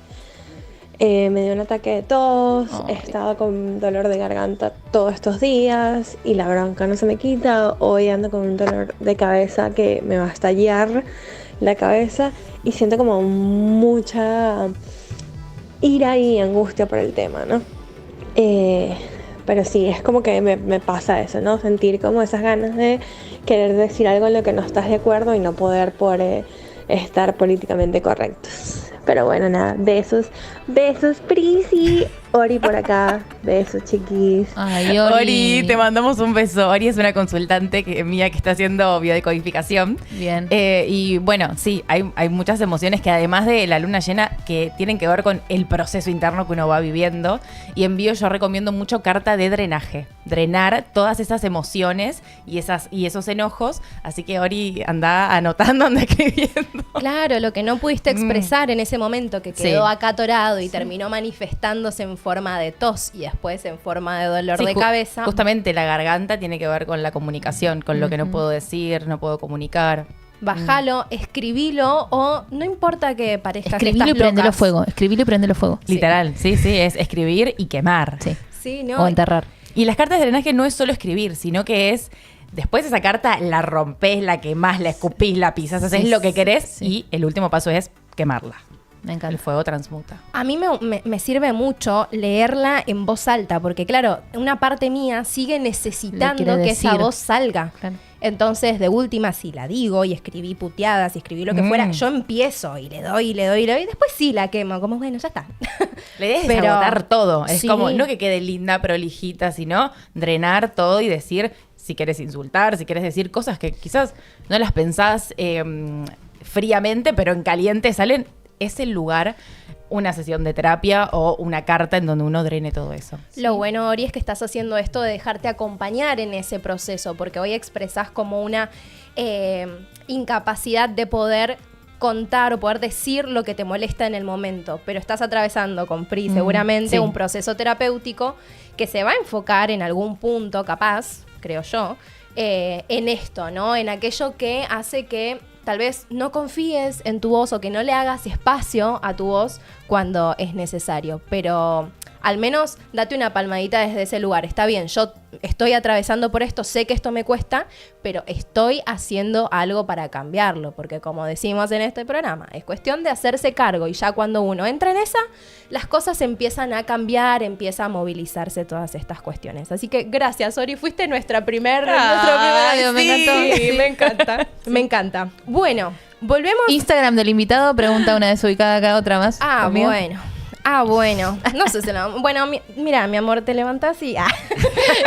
dio un ataque de tos, Oh, he estado con dolor de garganta todos estos días y la bronca no se me quita. Hoy ando con un dolor de cabeza que me va a estallar la cabeza y siento como mucha ira y angustia por el tema, ¿no? Pero sí, es como que me pasa eso, ¿no? Sentir como esas ganas de querer decir algo en lo que no estás de acuerdo y no poder por estar políticamente correctos. Pero bueno, nada, besos, Prisi, Ori por acá, besos chiquis. Ay, Ori, te mandamos un beso. Ori es una consultante mía que está haciendo biodecodificación. Bien. Y bueno, sí, hay muchas emociones que además de la luna llena que tienen que ver con el proceso interno que uno va viviendo. Y en bio yo recomiendo mucho carta de drenaje. Drenar todas esas emociones y esos enojos. Así que Ori, anda anotando, anda escribiendo. Claro, lo que no pudiste expresar en ese momento que quedó Sí. acá atorado y terminó manifestándose en forma de tos y después en forma de dolor Sí, de cabeza. Justamente la garganta tiene que ver con la comunicación, con lo que no puedo decir, no puedo comunicar. Bájalo, escribilo o no importa que parezca que Escribilo y estás prendelo locas. fuego. Escribilo y prendelo fuego. Literal, sí, es escribir y quemar. Sí. Sí, no. O enterrar. Y las cartas de drenaje no es solo escribir, sino que es, después esa carta la rompés, la quemás, la escupís, la pisás, haces Sí, lo que querés sí. y el último paso es quemarla. Me El encanta. fuego transmuta. A mí me sirve mucho leerla en voz alta, porque claro, una parte mía sigue Le necesitando quiere que esa decir. voz salga. Claro. Entonces, de última, si la digo y escribí puteadas y escribí lo que fuera, yo empiezo y le doy, y después sí la quemo, como bueno, ya está. Le debes Pero- desabotar todo. Es sí. como, no que quede linda, prolijita, sino drenar todo y decir, si quieres insultar, si quieres decir cosas que quizás no las pensás fríamente, pero en caliente salen. Es el lugar, una sesión de terapia o una carta en donde uno drene todo eso. Lo bueno, Ori, es que estás haciendo esto de dejarte acompañar en ese proceso, porque hoy expresás como una incapacidad de poder contar o poder decir lo que te molesta en el momento, pero estás atravesando con Pri seguramente sí. un proceso terapéutico que se va a enfocar en algún punto, capaz, creo yo, en esto, ¿no? En aquello que hace que tal vez no confíes en tu voz o que no le hagas espacio a tu voz cuando es necesario, pero al menos date una palmadita desde ese lugar. Está bien, yo estoy atravesando por esto, sé que esto me cuesta, pero estoy haciendo algo para cambiarlo, porque como decimos en este programa, es cuestión de hacerse cargo y ya cuando uno entra en esa, las cosas empiezan a cambiar, empieza a movilizarse todas estas cuestiones. Así que gracias, Ori, fuiste nuestra primera Ay, me sí. encantó. Sí, me encanta. Me encanta. Bueno, volvemos. Instagram del invitado, pregunta una desubicada acá, otra más. Ah, conmigo. bueno. Ah, bueno. No sé si la... Bueno, mira, mi amor, te levantás y...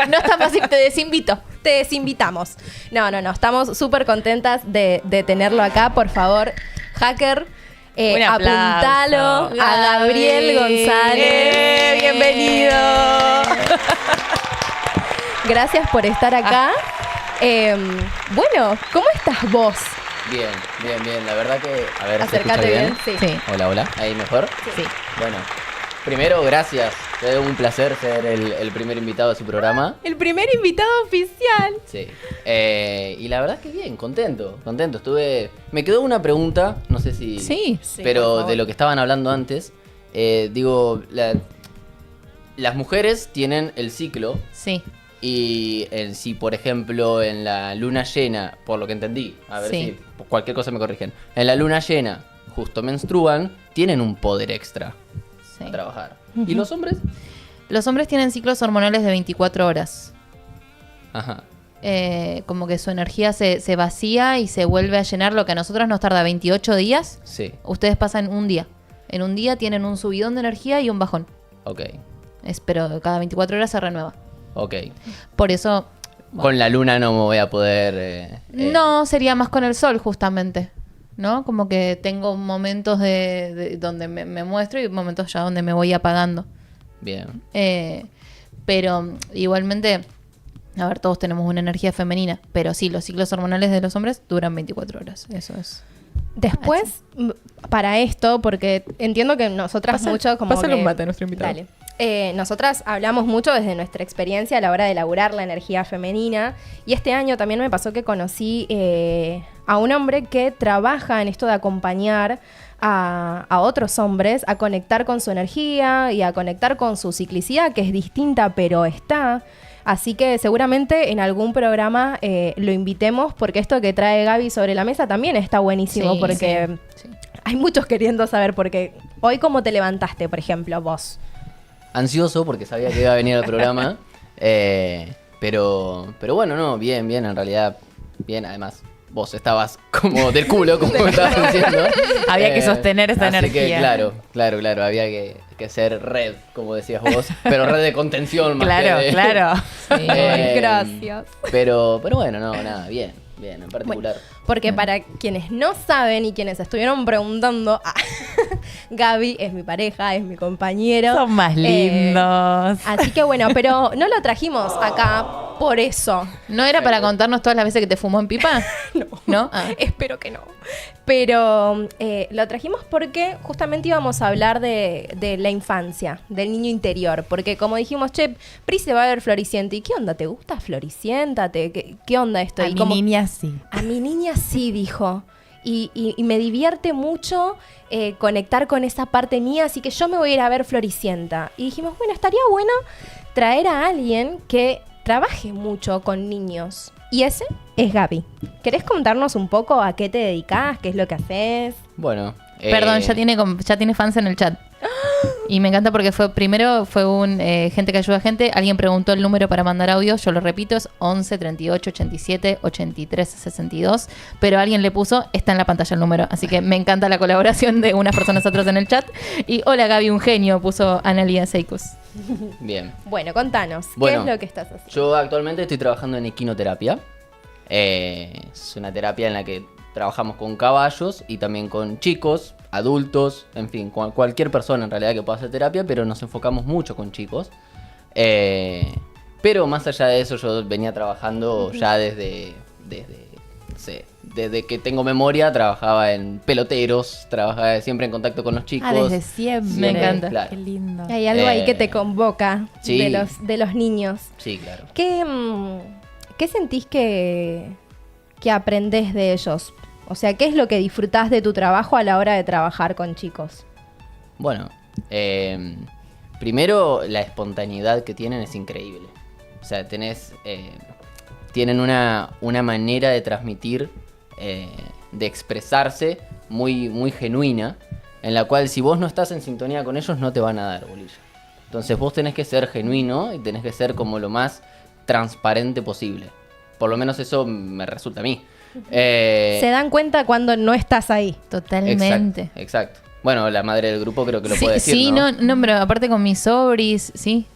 No está fácil, te desinvito. Te desinvitamos. No. Estamos súper contentas de tenerlo acá. Por favor, hacker, Un aplauso. apuntalo a Gabriel González. ¡Bienvenido! Gracias por estar acá. Bueno, ¿cómo estás vos? Bien. La verdad que... A ver, ¿se escucha Acércate bien. Sí. Sí. Hola. ¿Ahí mejor? Sí. Bueno, primero, gracias. Es un placer ser el primer invitado de su programa. El primer invitado oficial. Sí. Y la verdad que bien, contento. Me quedó una pregunta, no sé si... Sí. Sí, por pero favor. de lo que estaban hablando antes. Las mujeres tienen el ciclo. Sí. Y si, por ejemplo, en la luna llena, por lo que entendí, a ver Sí. si por cualquier cosa me corrigen, en la luna llena justo menstruan, tienen un poder extra Sí. a trabajar. ¿Y los hombres? Los hombres tienen ciclos hormonales de 24 horas. Ajá. Como que su energía se vacía y se vuelve a llenar. Lo que a nosotros nos tarda 28 días, Sí, ustedes pasan un día. En un día tienen un subidón de energía y un bajón. ok, Pero cada 24 horas se renueva. ok. Por eso... Con la luna no me voy a poder... No, sería más con el sol, justamente. ¿No? Como que tengo momentos de donde me muestro y momentos ya donde me voy apagando. Bien. pero igualmente, a ver, todos tenemos una energía femenina, pero sí, los ciclos hormonales de los hombres duran 24 horas, eso es. Después, para esto, porque entiendo que nosotras mucho como pásale que- un mate a nuestro invitado. Dale. Nosotras hablamos mucho desde nuestra experiencia a la hora de elaborar la energía femenina y este año también me pasó que conocí a un hombre que trabaja en esto de acompañar a otros hombres a conectar con su energía y a conectar con su ciclicidad, que es distinta pero está. Así que seguramente en algún programa lo invitemos porque esto que trae Gaby sobre la mesa también está buenísimo Sí, porque sí. hay muchos queriendo saber porque hoy cómo te levantaste, por ejemplo, vos. Ansioso porque sabía que iba a venir al programa. Pero bueno, no, bien, en realidad, bien, además. Vos estabas como del culo, como me estabas diciendo. Había que sostener esa así energía. Que, claro, había que ser red, como decías vos, pero red de contención más Claro, que de- claro. Sí. Gracias. Pero bueno, no, nada, bien, en particular. Porque para quienes no saben y quienes estuvieron preguntando, Gaby es mi pareja, es mi compañero. Son más lindos. Así que bueno, pero no lo trajimos acá por eso. ¿No era para contarnos todas las veces que te fumó en pipa? ¿No? Ah. Espero que no. Pero lo trajimos porque justamente íbamos a hablar de la infancia, del niño interior. Porque como dijimos, che, Pri se va a ver Floricienta. ¿Y qué onda? ¿Te gusta Floricienta? ¿Qué onda esto? A Y mi como- niña sí. A mi niña sí, dijo. Y me divierte mucho conectar con esa parte mía, así que yo me voy a ir a ver Floricienta. Y dijimos, bueno, estaría bueno traer a alguien que trabaje mucho con niños. Y ese es Gaby. ¿Querés contarnos un poco a qué te dedicás? ¿Qué es lo que haces? Bueno. Perdón, ya tiene fans en el chat. Y me encanta porque primero fue un gente que ayuda a gente. Alguien preguntó el número para mandar audio. Yo lo repito, es 11 38 87 83 62. Pero alguien le puso, está en la pantalla el número. Así que me encanta la colaboración de unas personas otras en el chat. Y hola Gaby, un genio, puso Analia Seikus. Bien. Bueno, contanos, Bueno, ¿qué es lo que estás haciendo? Yo actualmente estoy trabajando en equinoterapia. Es una terapia en la que trabajamos con caballos y también con chicos, adultos, en fin, cualquier persona en realidad que pueda hacer terapia, pero nos enfocamos mucho con chicos. Pero más allá de eso, yo venía trabajando ya desde no sé, desde que tengo memoria, trabajaba en peloteros, trabajaba siempre en contacto con los chicos. Ah, desde siempre. Me encanta. Claro. Qué lindo. Hay algo ahí que te convoca sí. de los niños. Sí, claro. ¿Qué sentís que aprendés de ellos? O sea, ¿qué es lo que disfrutás de tu trabajo a la hora de trabajar con chicos? Bueno, primero la espontaneidad que tienen es increíble. O sea, tienen una manera de transmitir, de expresarse muy, muy genuina, en la cual si vos no estás en sintonía con ellos no te van a dar bolilla. Entonces vos tenés que ser genuino y tenés que ser como lo más transparente posible. Por lo menos eso me resulta a mí. Se dan cuenta cuando no estás ahí. Totalmente. Exacto. Bueno, la madre del grupo creo que lo puede decir, sí, ¿no? no, pero aparte con mis sobris, sí,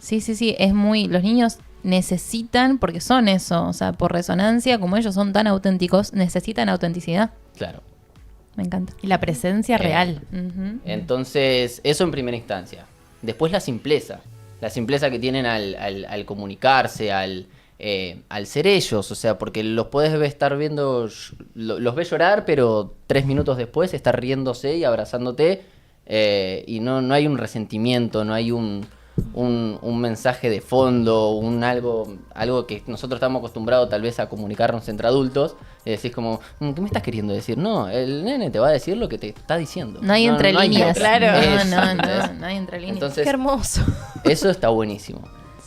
es muy, los niños necesitan, porque son eso, o sea, por resonancia, como ellos son tan auténticos, necesitan autenticidad. Claro. Me encanta. Y la presencia real. Ujú. Entonces, eso en primera instancia. Después la simpleza que tienen al comunicarse, al ser ellos, o sea, porque los podés estar viendo, los ves llorar, pero 3 minutos después estar riéndose y abrazándote, y no hay un resentimiento, no hay un mensaje de fondo, algo que nosotros estamos acostumbrados tal vez a comunicarnos entre adultos, y decís como, ¿qué me estás queriendo decir? No, el nene te va a decir lo que te está diciendo. No hay entre hay líneas. otra. Claro. Eso, No hay entre líneas. Entonces, Qué hermoso. eso está buenísimo.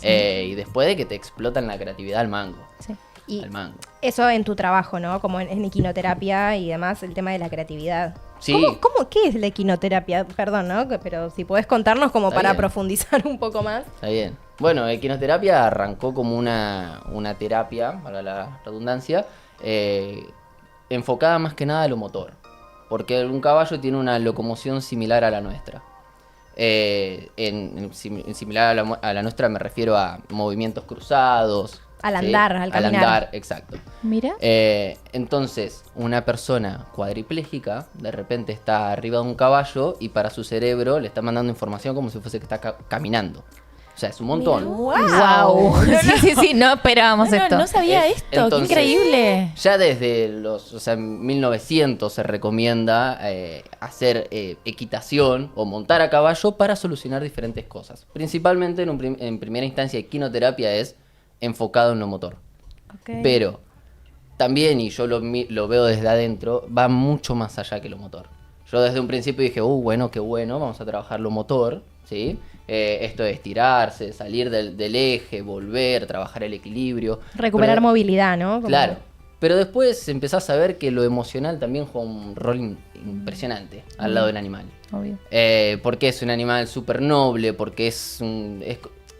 Y después de que te explotan la creatividad al mango. Sí. Y Al mango. eso en tu trabajo, ¿no? Como en equinoterapia y demás, el tema de la creatividad. Sí. ¿Qué es la equinoterapia? Perdón, ¿no? Pero si podés contarnos como Está para bien. profundizar un poco más. Está bien. Bueno, equinoterapia arrancó como una terapia, para la redundancia, enfocada más que nada a lo motor. Porque un caballo tiene una locomoción similar a la nuestra. Similar a la nuestra me refiero a movimientos cruzados. Al andar, al caminar. andar, exacto. Mira. Entonces, una persona cuadripléjica de repente está arriba de un caballo y para su cerebro le está mandando información como si fuese que está caminando. O sea, es un montón. Wow. Sí, no esperábamos esto. No sabía esto, Entonces, qué increíble. Ya desde en 1900 se recomienda hacer equitación o montar a caballo para solucionar diferentes cosas. Principalmente en primera instancia, equinoterapia es enfocado en lo motor. Ok. Pero también, y yo lo veo desde adentro, va mucho más allá que lo motor. Yo desde un principio dije, bueno, qué bueno, vamos a trabajar lo motor, ¿sí? Esto de estirarse, salir del eje, volver, trabajar el equilibrio. Recuperar Pero- movilidad, ¿no? Como- Claro. Pero después empezás a ver que lo emocional también juega un rol impresionante al lado del animal. Obvio. Porque es un animal súper noble, porque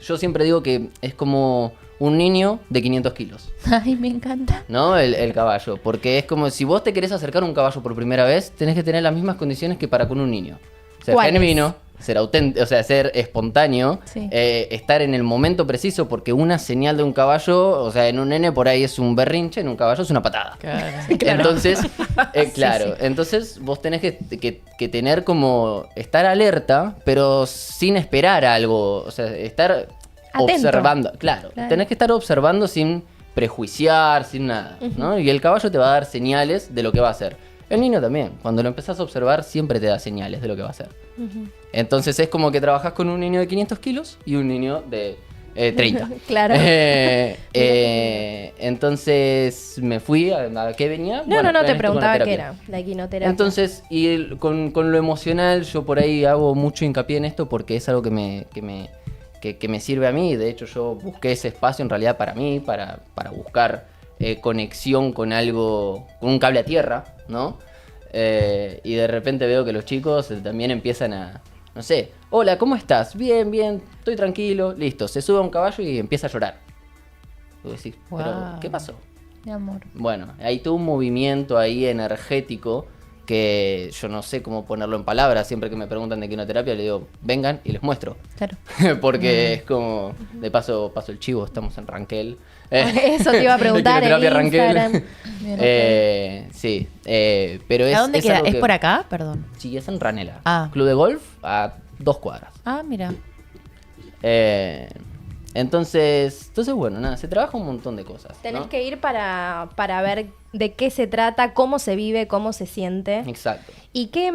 yo siempre digo que es como un niño de 500 kilos, Ay, me encanta. ¿no? El caballo. Porque es como si vos te querés acercar a un caballo por primera vez, tenés que tener las mismas condiciones que para con un niño. Ser ¿Cuáles? genuino, ser auténtico, o sea, ser espontón, Sí. estar en el momento preciso, porque una señal de un caballo, o sea, en un nene por ahí es un berrinche, en un caballo es una patada. Entonces, claro, entonces vos tenés que tener como estar alerta, pero sin esperar algo, o sea, estar Atento. observando, claro, tenés que estar observando sin prejuiciar, sin nada, ¿no? Y el caballo te va a dar señales de lo que va a hacer. El niño también, cuando lo empezás a observar, siempre te da señales de lo que va a hacer. Entonces es como que trabajás con un niño de 500 kilos y un niño de 30. Claro. Entonces me fui a qué venía. No, Bueno, no, en te esto preguntaba con la qué terapia. era la equinoterapia. Entonces, con lo emocional, yo por ahí hago mucho hincapié en esto porque es algo que me sirve a mí. De hecho, yo busqué ese espacio en realidad para mí, para buscar conexión con algo, con un cable a tierra, ¿no? Y de repente veo que los chicos también empiezan a, no sé, hola, ¿cómo estás? Bien, bien, estoy tranquilo, listo. Se sube a un caballo y empieza a llorar. Y vos decís, ¿pero Wow. qué pasó? Mi amor. Bueno, hay todo un movimiento ahí energético que yo no sé cómo ponerlo en palabras. Siempre que me preguntan de quinoterapia le digo, vengan y les muestro. Claro. Porque es como, de paso el chivo, estamos en Ranquel. Eso te iba a preguntar en Quinoterapia Instagram. Bien, Sí, pero es... ¿A dónde es queda? algo ¿Es que- por acá? Perdón. Sí, es en Ranela. Ah. Club de golf a 2 cuadras. Ah, mira. Entonces, bueno, nada, se trabaja un montón de cosas. Tenés ¿no? que ir para ver de qué se trata, cómo se vive, cómo se siente. Exacto. Y qué...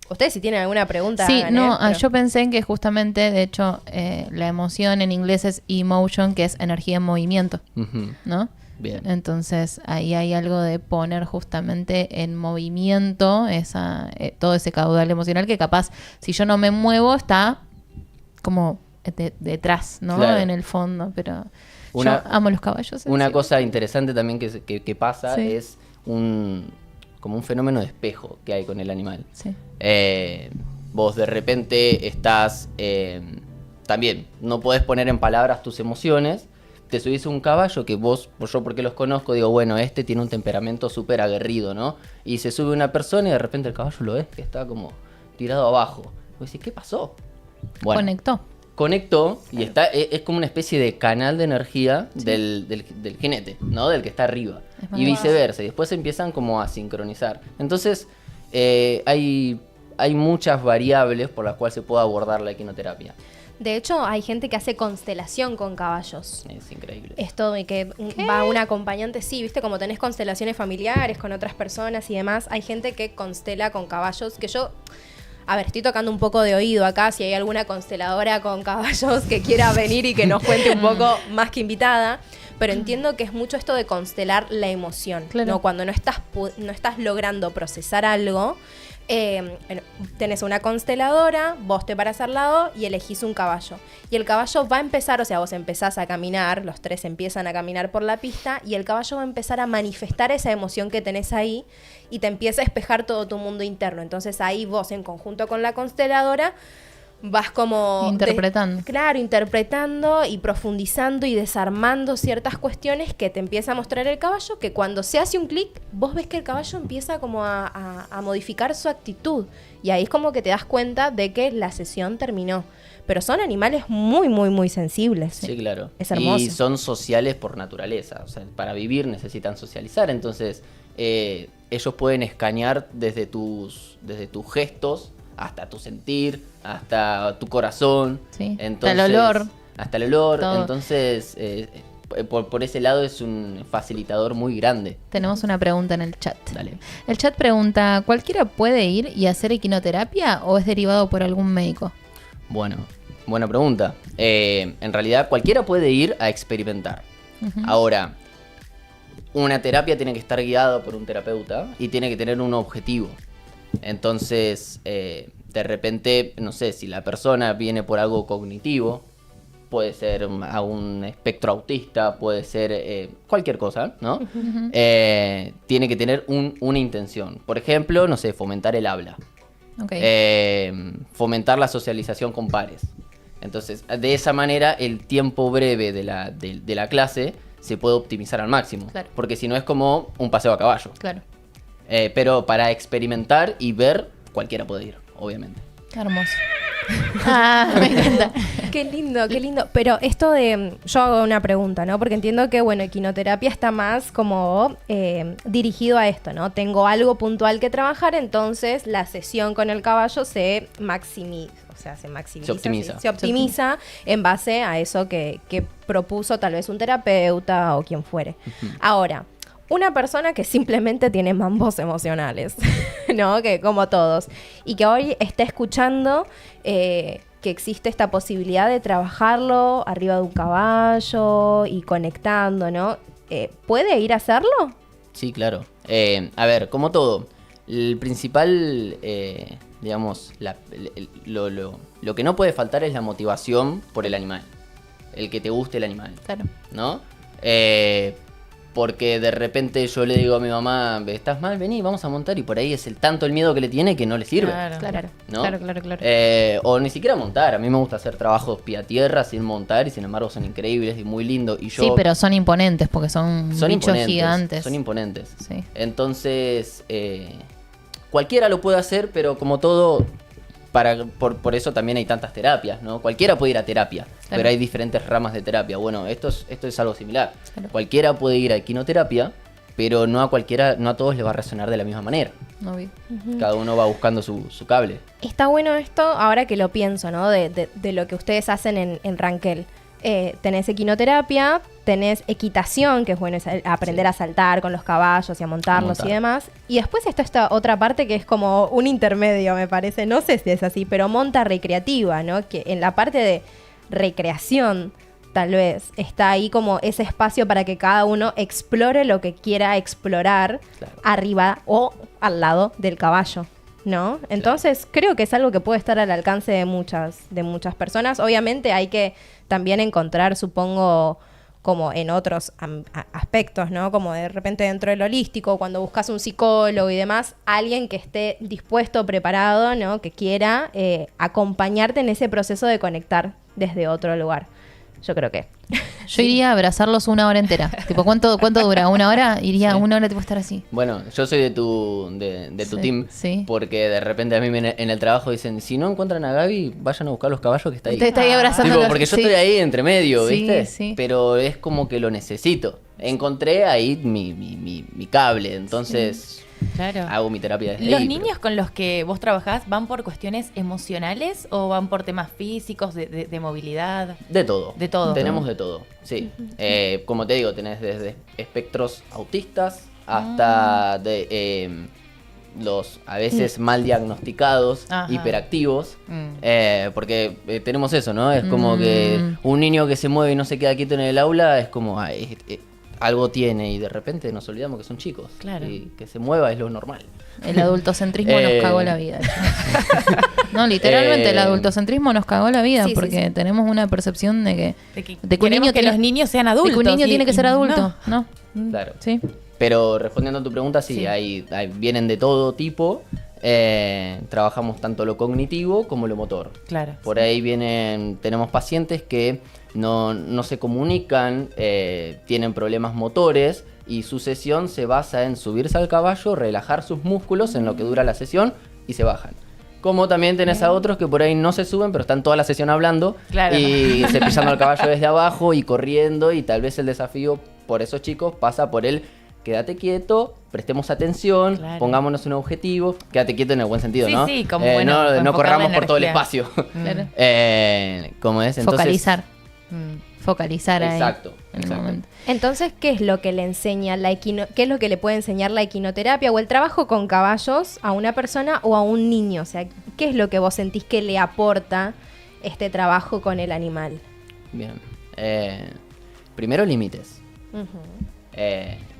ustedes si tienen alguna pregunta, Sí, hagan, no, pero- yo pensé en que justamente, de hecho, la emoción en inglés es emotion, que es energía en movimiento, Ujú. ¿no? Bien. Entonces ahí hay algo de poner justamente en movimiento todo ese caudal emocional que capaz, si yo no me muevo, está como detrás, ¿no? Claro. En el fondo, pero Una- yo amo los caballos. Una encima. cosa interesante también que pasa Sí. es como un fenómeno de espejo que hay con el animal. Sí. Vos de repente estás... también, no podés poner en palabras tus emociones. Te subís a un caballo que yo porque los conozco, digo, bueno, este tiene un temperamento súper aguerrido, ¿no? Y se sube una persona y de repente el caballo lo ves que está como tirado abajo. Vos decís, ¿qué pasó? Bueno, Conectó. y es como una especie de canal de energía del jinete, ¿no? Del que está arriba. Es Y viceversa. Y después empiezan como a sincronizar. Entonces, hay muchas variables por las cuales se puede abordar la equinoterapia. De hecho, hay gente que hace constelación con caballos. Es increíble. Esto de que va un acompañante, sí, viste, como tenés constelaciones familiares con otras personas y demás, hay gente que constela con caballos, que yo, a ver, estoy tocando un poco de oído acá, si hay alguna consteladora con caballos que quiera venir y que nos cuente un poco más que invitada, pero entiendo que es mucho esto de constelar la emoción, Claro. ¿no? Cuando no estás logrando procesar algo, tenés una consteladora, vos te paras al lado y elegís un caballo. Y el caballo va a empezar, o sea, vos empezás a caminar, los tres empiezan a caminar por la pista y el caballo va a empezar a manifestar esa emoción que tenés ahí y te empieza a espejar todo tu mundo interno. Entonces ahí vos, en conjunto con la consteladora, vas como... Interpretando. Claro, interpretando y profundizando y desarmando ciertas cuestiones que te empieza a mostrar el caballo, que cuando se hace un clic, vos ves que el caballo empieza como a modificar su actitud. Y ahí es como que te das cuenta de que la sesión terminó. Pero son animales muy, muy, muy sensibles. Sí, claro. Es hermoso. Y son sociales por naturaleza. O sea, para vivir necesitan socializar. Entonces, ellos pueden escanear desde tus gestos hasta tu sentir, hasta tu corazón. Sí, Entonces, hasta el olor. Hasta el olor. Todo. Entonces, por ese lado es un facilitador muy grande. Tenemos una pregunta en el chat. Dale. El chat pregunta, ¿cualquiera puede ir y hacer equinoterapia o es derivado por algún médico? Bueno, buena pregunta. En realidad cualquiera puede ir a experimentar. Ahora, una terapia tiene que estar guiada por un terapeuta y tiene que tener un objetivo. Entonces, de repente, no sé, si la persona viene por algo cognitivo, puede ser a un espectro autista, puede ser cualquier cosa, ¿no? Tiene que tener una intención. Por ejemplo, no sé, fomentar el habla. Ok. Fomentar la socialización con pares. Entonces, de esa manera, el tiempo breve de la clase se puede optimizar al máximo. Claro. Porque si no es como un paseo a caballo. Claro. Pero para experimentar y ver, cualquiera puede ir, obviamente. Qué hermoso. Me encanta. Qué lindo, qué lindo. Pero esto de... Yo hago una pregunta, ¿no? Porque entiendo que, bueno, equinoterapia está más como dirigido a esto, ¿no? Tengo algo puntual que trabajar, entonces la sesión con el caballo se maximiza. O sea, se maximiza. Se optimiza. Sí, se optimiza en base a eso que propuso tal vez un terapeuta o quien fuere. Ahora, una persona que simplemente tiene mambos emocionales, ¿no? Que como todos. Y que hoy está escuchando que existe esta posibilidad de trabajarlo arriba de un caballo y conectando, ¿no? ¿Puede ir a hacerlo? Sí, claro. A ver, como todo, el principal, digamos, lo que no puede faltar es la motivación por el animal. El que te guste el animal, Claro. ¿no? Porque de repente yo le digo a mi mamá, ¿estás mal? Vení, vamos a montar. Y por ahí es tanto el miedo que le tiene que no le sirve. Claro. ¿No? Claro. O ni siquiera montar. A mí me gusta hacer trabajos pie a tierra sin montar y sin embargo son increíbles y muy lindos. Y yo, Sí, pero son imponentes porque son bichos imponentes, gigantes. Son imponentes. Sí. Entonces, cualquiera lo puede hacer, pero como todo, por eso también hay tantas terapias, ¿no? Cualquiera puede ir a terapia, pero hay diferentes ramas de terapia. Bueno, esto es algo similar. Claro. Cualquiera puede ir a equinoterapia, pero no a todos les va a resonar de la misma manera. Obvio. Cada uno va buscando su cable. Está bueno esto, ahora que lo pienso, ¿no? De lo que ustedes hacen en Ranquel. Tenés equinoterapia, tenés equitación, que es bueno, es aprender a saltar con los caballos y a montarlos y demás. Y después está esta otra parte que es como un intermedio, me parece. No sé si es así, pero monta recreativa, ¿no? Que en la parte de recreación, tal vez, está ahí como ese espacio para que cada uno explore lo que quiera explorar arriba o al lado del caballo, ¿no? Entonces creo que es algo que puede estar al alcance de muchas personas. Obviamente hay que también encontrar, supongo, como en otros aspectos, ¿no? Como de repente dentro del holístico, cuando buscas un psicólogo y demás, alguien que esté dispuesto, preparado, ¿no? Que quiera acompañarte en ese proceso de conectar desde otro lugar. Yo creo que... Yo iría a abrazarlos 1 hora entera. Tipo, ¿cuánto dura? ¿1 hora? Iría 1 hora tipo a estar así. Bueno, yo soy de tu Sí, team, sí. porque de repente a mí en el trabajo dicen, si no encuentran a Gaby, vayan a buscar los caballos que está ahí. Usted está ahí abrazándolos. Tipo, porque yo sí. estoy ahí entre medio, Sí, ¿viste? sí. Pero es como que lo necesito. Encontré ahí mi cable, entonces Claro. hago mi terapia desde ¿Los ahí, niños con los que vos trabajás van por cuestiones emocionales o van por temas físicos, de movilidad? De todo. De todo. Tenemos de todo, sí. Como te digo, tenés desde espectros autistas hasta los a veces mal diagnosticados, Ajá. hiperactivos. Porque tenemos eso, ¿no? Es como que un niño que se mueve y no se queda quieto en el aula es como... algo tiene y de repente nos olvidamos que son chicos. Claro. Y que se mueva es lo normal. El adultocentrismo nos cagó la vida. No, literalmente el adultocentrismo nos cagó la vida Sí, porque tenemos una percepción de que un queremos niño que tiene- los niños sean de adultos. que un niño y- tiene que y ser adulto. No. Claro. Sí. Pero respondiendo a tu pregunta, sí, Sí. vienen de todo tipo. Trabajamos tanto lo cognitivo como lo motor. Claro. Por ahí tenemos pacientes que no se comunican, tienen problemas motores y su sesión se basa en subirse al caballo, relajar sus músculos en lo que dura la sesión y se bajan. Como también tenés a otros que por ahí no se suben, pero están toda la sesión hablando Claro. y cepillando al caballo desde abajo y corriendo, y tal vez el desafío por esos chicos pasa por el quédate quieto, prestemos atención, Claro. pongámonos un objetivo, quédate quieto en el buen sentido, Sí, ¿no? sí, como, bueno, no enfocar la corramos por todo el energía. espacio. Claro. ¿Cómo es? Entonces, Focalizar. Mm. Focalizar ahí. Exacto, En el exacto. momento. Entonces, ¿qué es lo que le enseña qué es lo que le puede enseñar la equinoterapia o el trabajo con caballos a una persona o a un niño? O sea, ¿qué es lo que vos sentís que le aporta este trabajo con el animal? Bien. Primero, límites.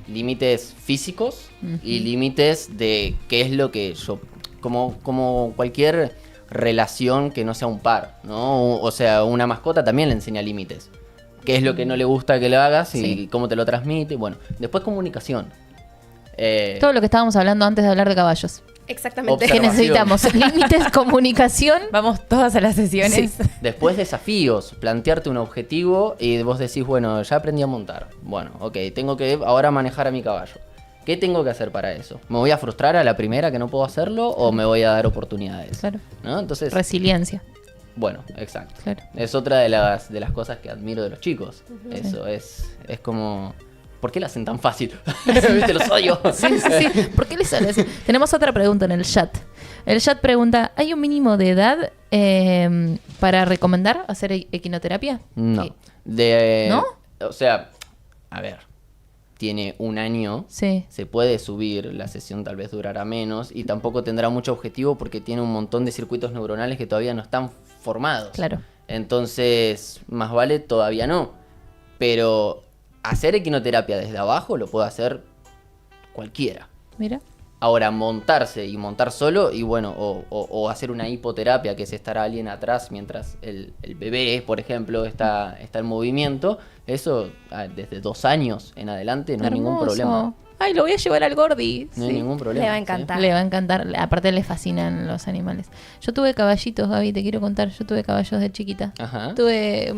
Límites físicos y límites de qué es lo que yo... Como cualquier relación que no sea un par, ¿no? O sea, una mascota también le enseña límites. Qué es lo que no le gusta que lo hagas y Sí. cómo te lo transmite. Bueno, después comunicación. Todo lo que estábamos hablando antes de hablar de caballos. Exactamente. ¿Qué Observación. necesitamos? Límites, comunicación. Vamos todas a las sesiones. Sí. Después desafíos, plantearte un objetivo y vos decís, bueno, ya aprendí a montar. Bueno, ok, tengo que ahora manejar a mi caballo. ¿Qué tengo que hacer para eso? ¿Me voy a frustrar a la primera que no puedo hacerlo o me voy a dar oportunidades? Claro. ¿No? Entonces, Resiliencia. bueno, exacto. Claro. Es otra de las cosas que admiro de los chicos. Eso es como... ¿Por qué la hacen tan fácil? ¿Viste? Los odio. Sí, sí, sí. ¿Por qué le sale así? Tenemos otra pregunta en el chat. El chat pregunta, ¿hay un mínimo de edad para recomendar hacer equinoterapia? No. ¿Qué? ¿No? O sea, a ver, tiene un año, Sí. se puede subir, la sesión tal vez durará menos y tampoco tendrá mucho objetivo porque tiene un montón de circuitos neuronales que todavía no están formados. Claro. Entonces, más vale todavía no. Pero hacer equinoterapia desde abajo lo puede hacer cualquiera. Mira. Ahora, montarse y montar solo, y bueno, o hacer una hipoterapia, que es estar alguien atrás mientras el bebé, por ejemplo, está en movimiento, eso desde 2 años en adelante no hay ningún Hermoso. problema. Ay, lo voy a llevar al Gordi. No hay Sí. ningún problema. Le va a ¿sí? encantar. Le va a encantar. Aparte le fascinan los animales. Yo tuve caballitos, Gaby, te quiero contar. Yo tuve caballos de chiquita. Ajá.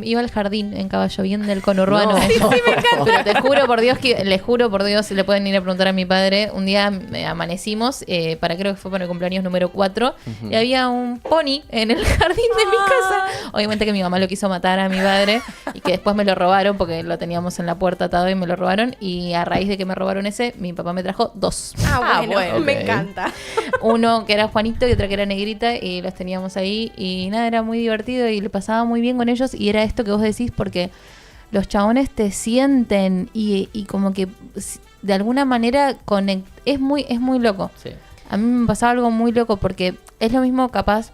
Iba al jardín en caballo, bien del conurbano. No. Sí, sí, me encanta. Pero te juro por Dios que, les juro por Dios, le pueden ir a preguntar a mi padre. Un día amanecimos, creo que fue para el cumpleaños número 4, y había un pony en el jardín de mi casa. Obviamente que mi mamá lo quiso matar a mi padre y que después me lo robaron porque lo teníamos en la puerta atado y me lo robaron. Y a raíz de que me robaron ese, mi papá me trajo 2. Ah, bueno, me Ok. encanta. Uno que era Juanito y otro que era Negrita, y los teníamos ahí y nada, era muy divertido y le pasaba muy bien con ellos, y era esto que vos decís, porque los chabones te sienten y como que de alguna manera es muy loco. Sí. A mí me pasaba algo muy loco porque es lo mismo capaz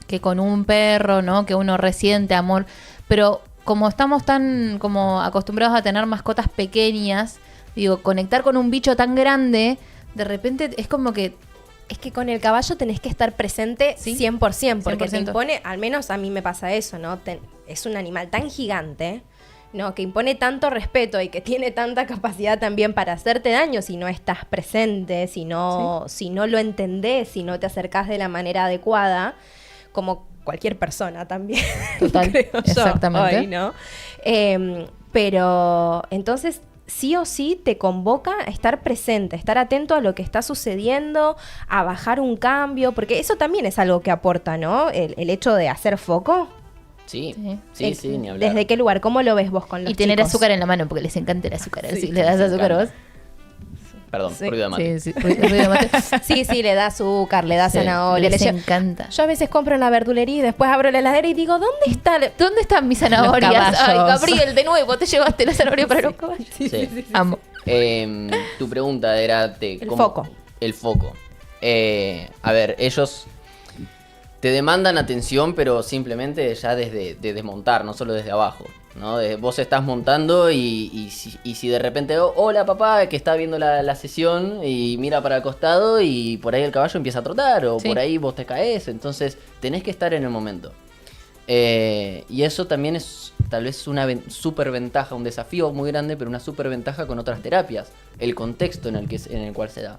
que con un perro, ¿no? Que uno resiente amor, pero como estamos tan como acostumbrados a tener mascotas pequeñas, digo, conectar con un bicho tan grande, de repente es como que... Es que con el caballo tenés que estar presente Sí, 100%, porque te 100%. impone, al menos a mí me pasa eso, ¿no? Es un animal tan gigante, ¿no? Que impone tanto respeto y que tiene tanta capacidad también para hacerte daño si no estás presente, si no lo entendés, si no te acercás de la manera adecuada, como cualquier persona también. Total, creo yo, exactamente. hoy, ¿no? Pero entonces sí o sí te convoca a estar presente, a estar atento a lo que está sucediendo, a bajar un cambio, porque eso también es algo que aporta, ¿no? El hecho de hacer foco. Sí, Sí. sí, ni hablar. ¿Desde qué lugar? ¿Cómo lo ves vos con los Y tener chicos? azúcar en la mano, porque les encanta el azúcar. Sí, Así le das les azúcar a vos. encanta. Perdón, Sí, ruido de mate. Sí, ruido de mate. Sí, sí, le da azúcar, le da Sí, zanahoria. Les le lleva- encanta. Yo a veces compro en la verdulería y después abro la heladera y digo, ¿dónde está? ¿Dónde están mis zanahorias? Los Ay, caballos. Gabriel, de nuevo, te llevaste la zanahoria para los caballos. Sí. Amo. Tu pregunta era El foco. El foco. A ver, ellos te demandan atención, pero simplemente ya desde de desmontar, no solo desde abajo, ¿no? Vos estás montando y si de repente, hola papá, que está viendo la sesión y mira para el costado y por ahí el caballo empieza a trotar o Sí. por ahí vos te caes, entonces tenés que estar en el momento. Y eso también es tal vez una super ventaja, un desafío muy grande, pero una super ventaja con otras terapias. El contexto en el cual se da.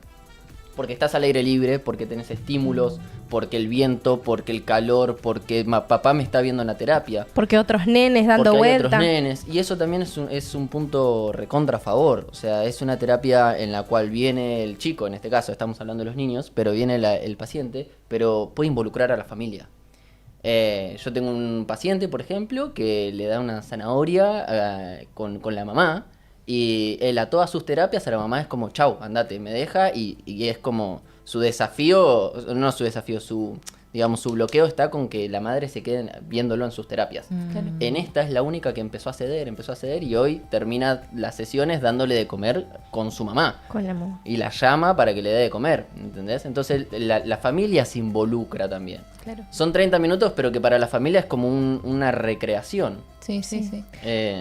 Porque estás al aire libre, porque tenés estímulos, porque el viento, porque el calor, porque papá me está viendo en la terapia. Porque otros nenes dando Porque hay vuelta. otros nenes. Y eso también es un punto recontra a favor. O sea, es una terapia en la cual viene el chico, en este caso estamos hablando de los niños, pero viene el paciente, pero puede involucrar a la familia. Yo tengo un paciente, por ejemplo, que le da una zanahoria con la mamá Y él a todas sus terapias, a la mamá es como, chau, andate, me deja. Y es como su desafío, no su desafío, digamos, su bloqueo está con que la madre se quede viéndolo en sus terapias. En esta es la única que empezó a ceder y hoy termina las sesiones dándole de comer con su mamá. Con la mamá. Y la llama para que le dé de comer, ¿entendés? Entonces la familia se involucra también. Claro. Son 30 minutos, pero que para la familia es como una recreación. Sí, sí, sí.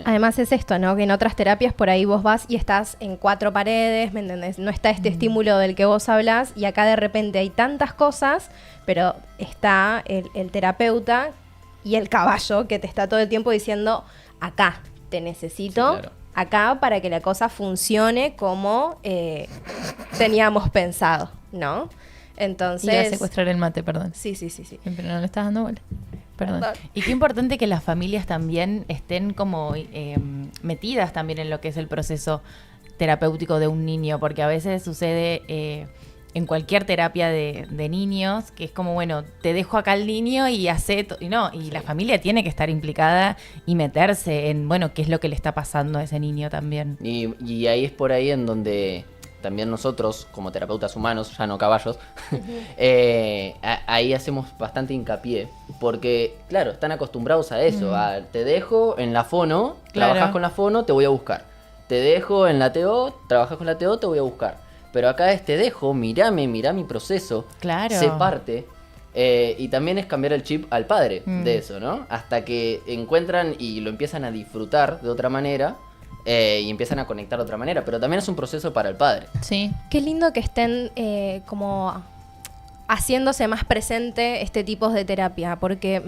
Además es esto, ¿no? Que en otras terapias por ahí vos vas y estás en 4 paredes, ¿me entendés? No está este estímulo del que vos hablás y acá de repente hay tantas cosas, pero está el terapeuta y el caballo que te está todo el tiempo diciendo, acá, te necesito, Sí, claro. acá para que la cosa funcione como teníamos pensado, ¿no? Entonces... Iba a secuestrar el mate, perdón. Sí. Pero no le estás dando bola. Perdón. Y qué importante que las familias también estén como metidas también en lo que es el proceso terapéutico de un niño, porque a veces sucede en cualquier terapia de niños, que es como, bueno, te dejo acá al niño y y la familia tiene que estar implicada y meterse en, bueno, qué es lo que le está pasando a ese niño también. Y ahí es por ahí en donde también nosotros, como terapeutas humanos, ya no caballos, ahí hacemos bastante hincapié, porque, claro, están acostumbrados a eso, a te dejo en la fono, Claro. trabajas con la fono, te voy a buscar. Te dejo en la TO, trabajas con la TO, te voy a buscar. Pero acá es te dejo, mirá mi proceso, Claro. sé parte. Y también es cambiar el chip al padre de eso, ¿no? Hasta que encuentran y lo empiezan a disfrutar de otra manera y empiezan a conectar de otra manera. Pero también es un proceso para el padre. Sí. Qué lindo que estén como haciéndose más presente este tipo de terapia, porque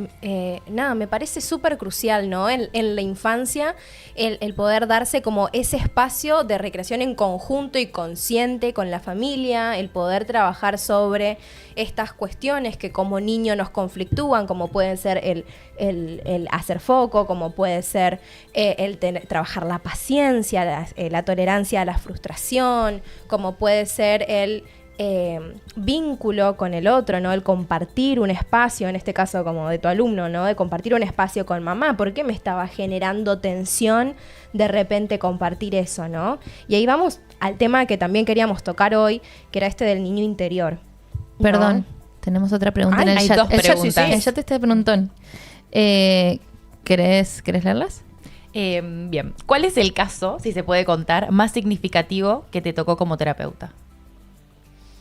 me parece súper crucial, ¿no? En la infancia, el poder darse como ese espacio de recreación en conjunto y consciente con la familia, el poder trabajar sobre estas cuestiones que como niño nos conflictúan, como pueden ser el hacer foco, como puede ser trabajar la paciencia, la tolerancia a la frustración, como puede ser el vínculo con el otro, ¿no? El compartir un espacio, en este caso como de tu alumno, ¿no? De compartir un espacio con mamá. ¿Por qué me estaba generando tensión de repente compartir eso, ¿no? Y ahí vamos al tema que también queríamos tocar hoy, que era este del niño interior. ¿no? Perdón, tenemos otra pregunta en el hay chat. dos El chat, preguntas. el chat está preguntón. ¿Querés leerlas? Bien, ¿cuál es el caso, si se puede contar, más significativo que te tocó como terapeuta?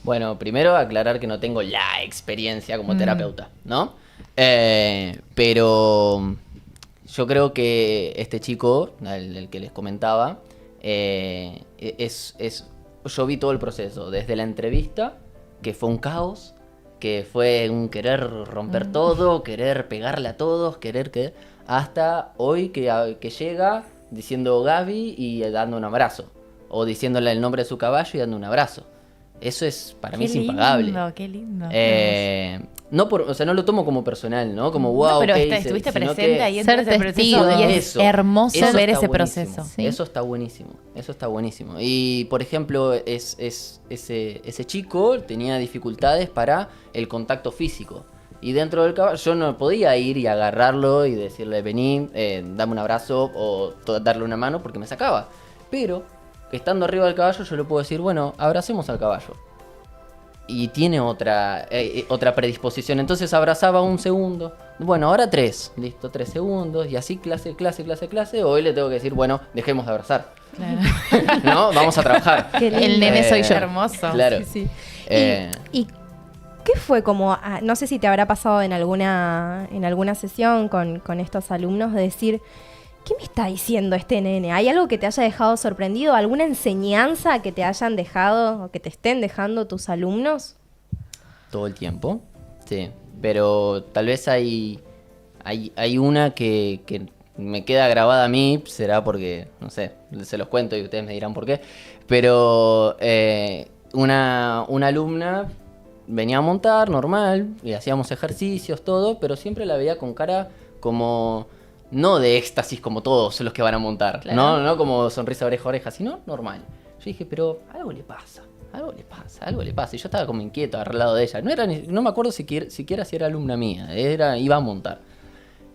Bueno, primero aclarar que no tengo la experiencia como terapeuta, ¿no? Pero yo creo que este chico, el que les comentaba, yo vi todo el proceso, desde la entrevista, que fue un caos, que fue un querer romper todo, querer pegarle a todos, hasta hoy que llega diciendo Gaby y dando un abrazo, o diciéndole el nombre de su caballo y dando un abrazo. Eso es, para mí es impagable. Qué lindo. No lo tomo como personal, ¿no? Como wow, pero ¿qué hice? estuviste Sino presente que ahí en ser todo ese testigo proceso y de es eso. hermoso Eso ver está ese buenísimo. proceso. Sí. Eso está buenísimo. Y por ejemplo, ese chico tenía dificultades para el contacto físico. Y dentro del caballo yo no podía ir y agarrarlo y decirle vení, dame un abrazo o darle una mano porque me sacaba. Pero estando arriba del caballo yo le puedo decir, bueno, abracemos al caballo. Y tiene otra predisposición. Entonces abrazaba un segundo. Bueno, ahora 3. Listo, 3 segundos. Y así clase. Hoy le tengo que decir, bueno, dejemos de abrazar. Claro. ¿No? Vamos a trabajar. Qué lindo. El nene soy yo. Hermoso. Claro. Sí, sí. ¿Y qué fue como, no sé si te habrá pasado en alguna sesión con estos alumnos, de decir, ¿qué me está diciendo este nene? ¿Hay algo que te haya dejado sorprendido? ¿Alguna enseñanza que te hayan dejado o que te estén dejando tus alumnos? Todo el tiempo. Sí. Pero tal vez hay una que me queda grabada a mí. Será porque, no sé, se los cuento y ustedes me dirán por qué. Pero una alumna venía a montar normal y hacíamos ejercicios, todo, pero siempre la veía con cara como, no de éxtasis como todos los que van a montar, Claro. no como sonrisa oreja a oreja, sino normal. Yo dije, pero algo le pasa. Y yo estaba como inquieto al lado de ella. No me acuerdo siquiera si era alumna mía, iba a montar.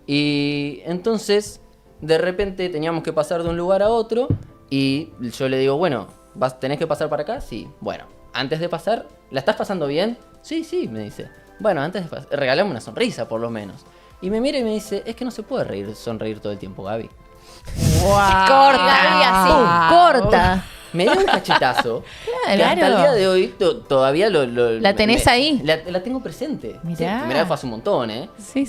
Y entonces, de repente teníamos que pasar de un lugar a otro Y yo le digo, bueno, ¿tenés que pasar para acá? Sí. Bueno, antes de pasar, ¿la estás pasando bien? Sí, me dice. Bueno, antes de pasar, regalame una sonrisa por lo menos. Y me mira y me dice, es que no se puede sonreír todo el tiempo, Gaby. Corta, así, corta. Me dio un cachetazo. Que Claro. hasta el día de hoy todavía ¿La tenés ahí? La tengo presente. Mirá. Sí, mirá, fue hace un montón, ¿eh? Sí.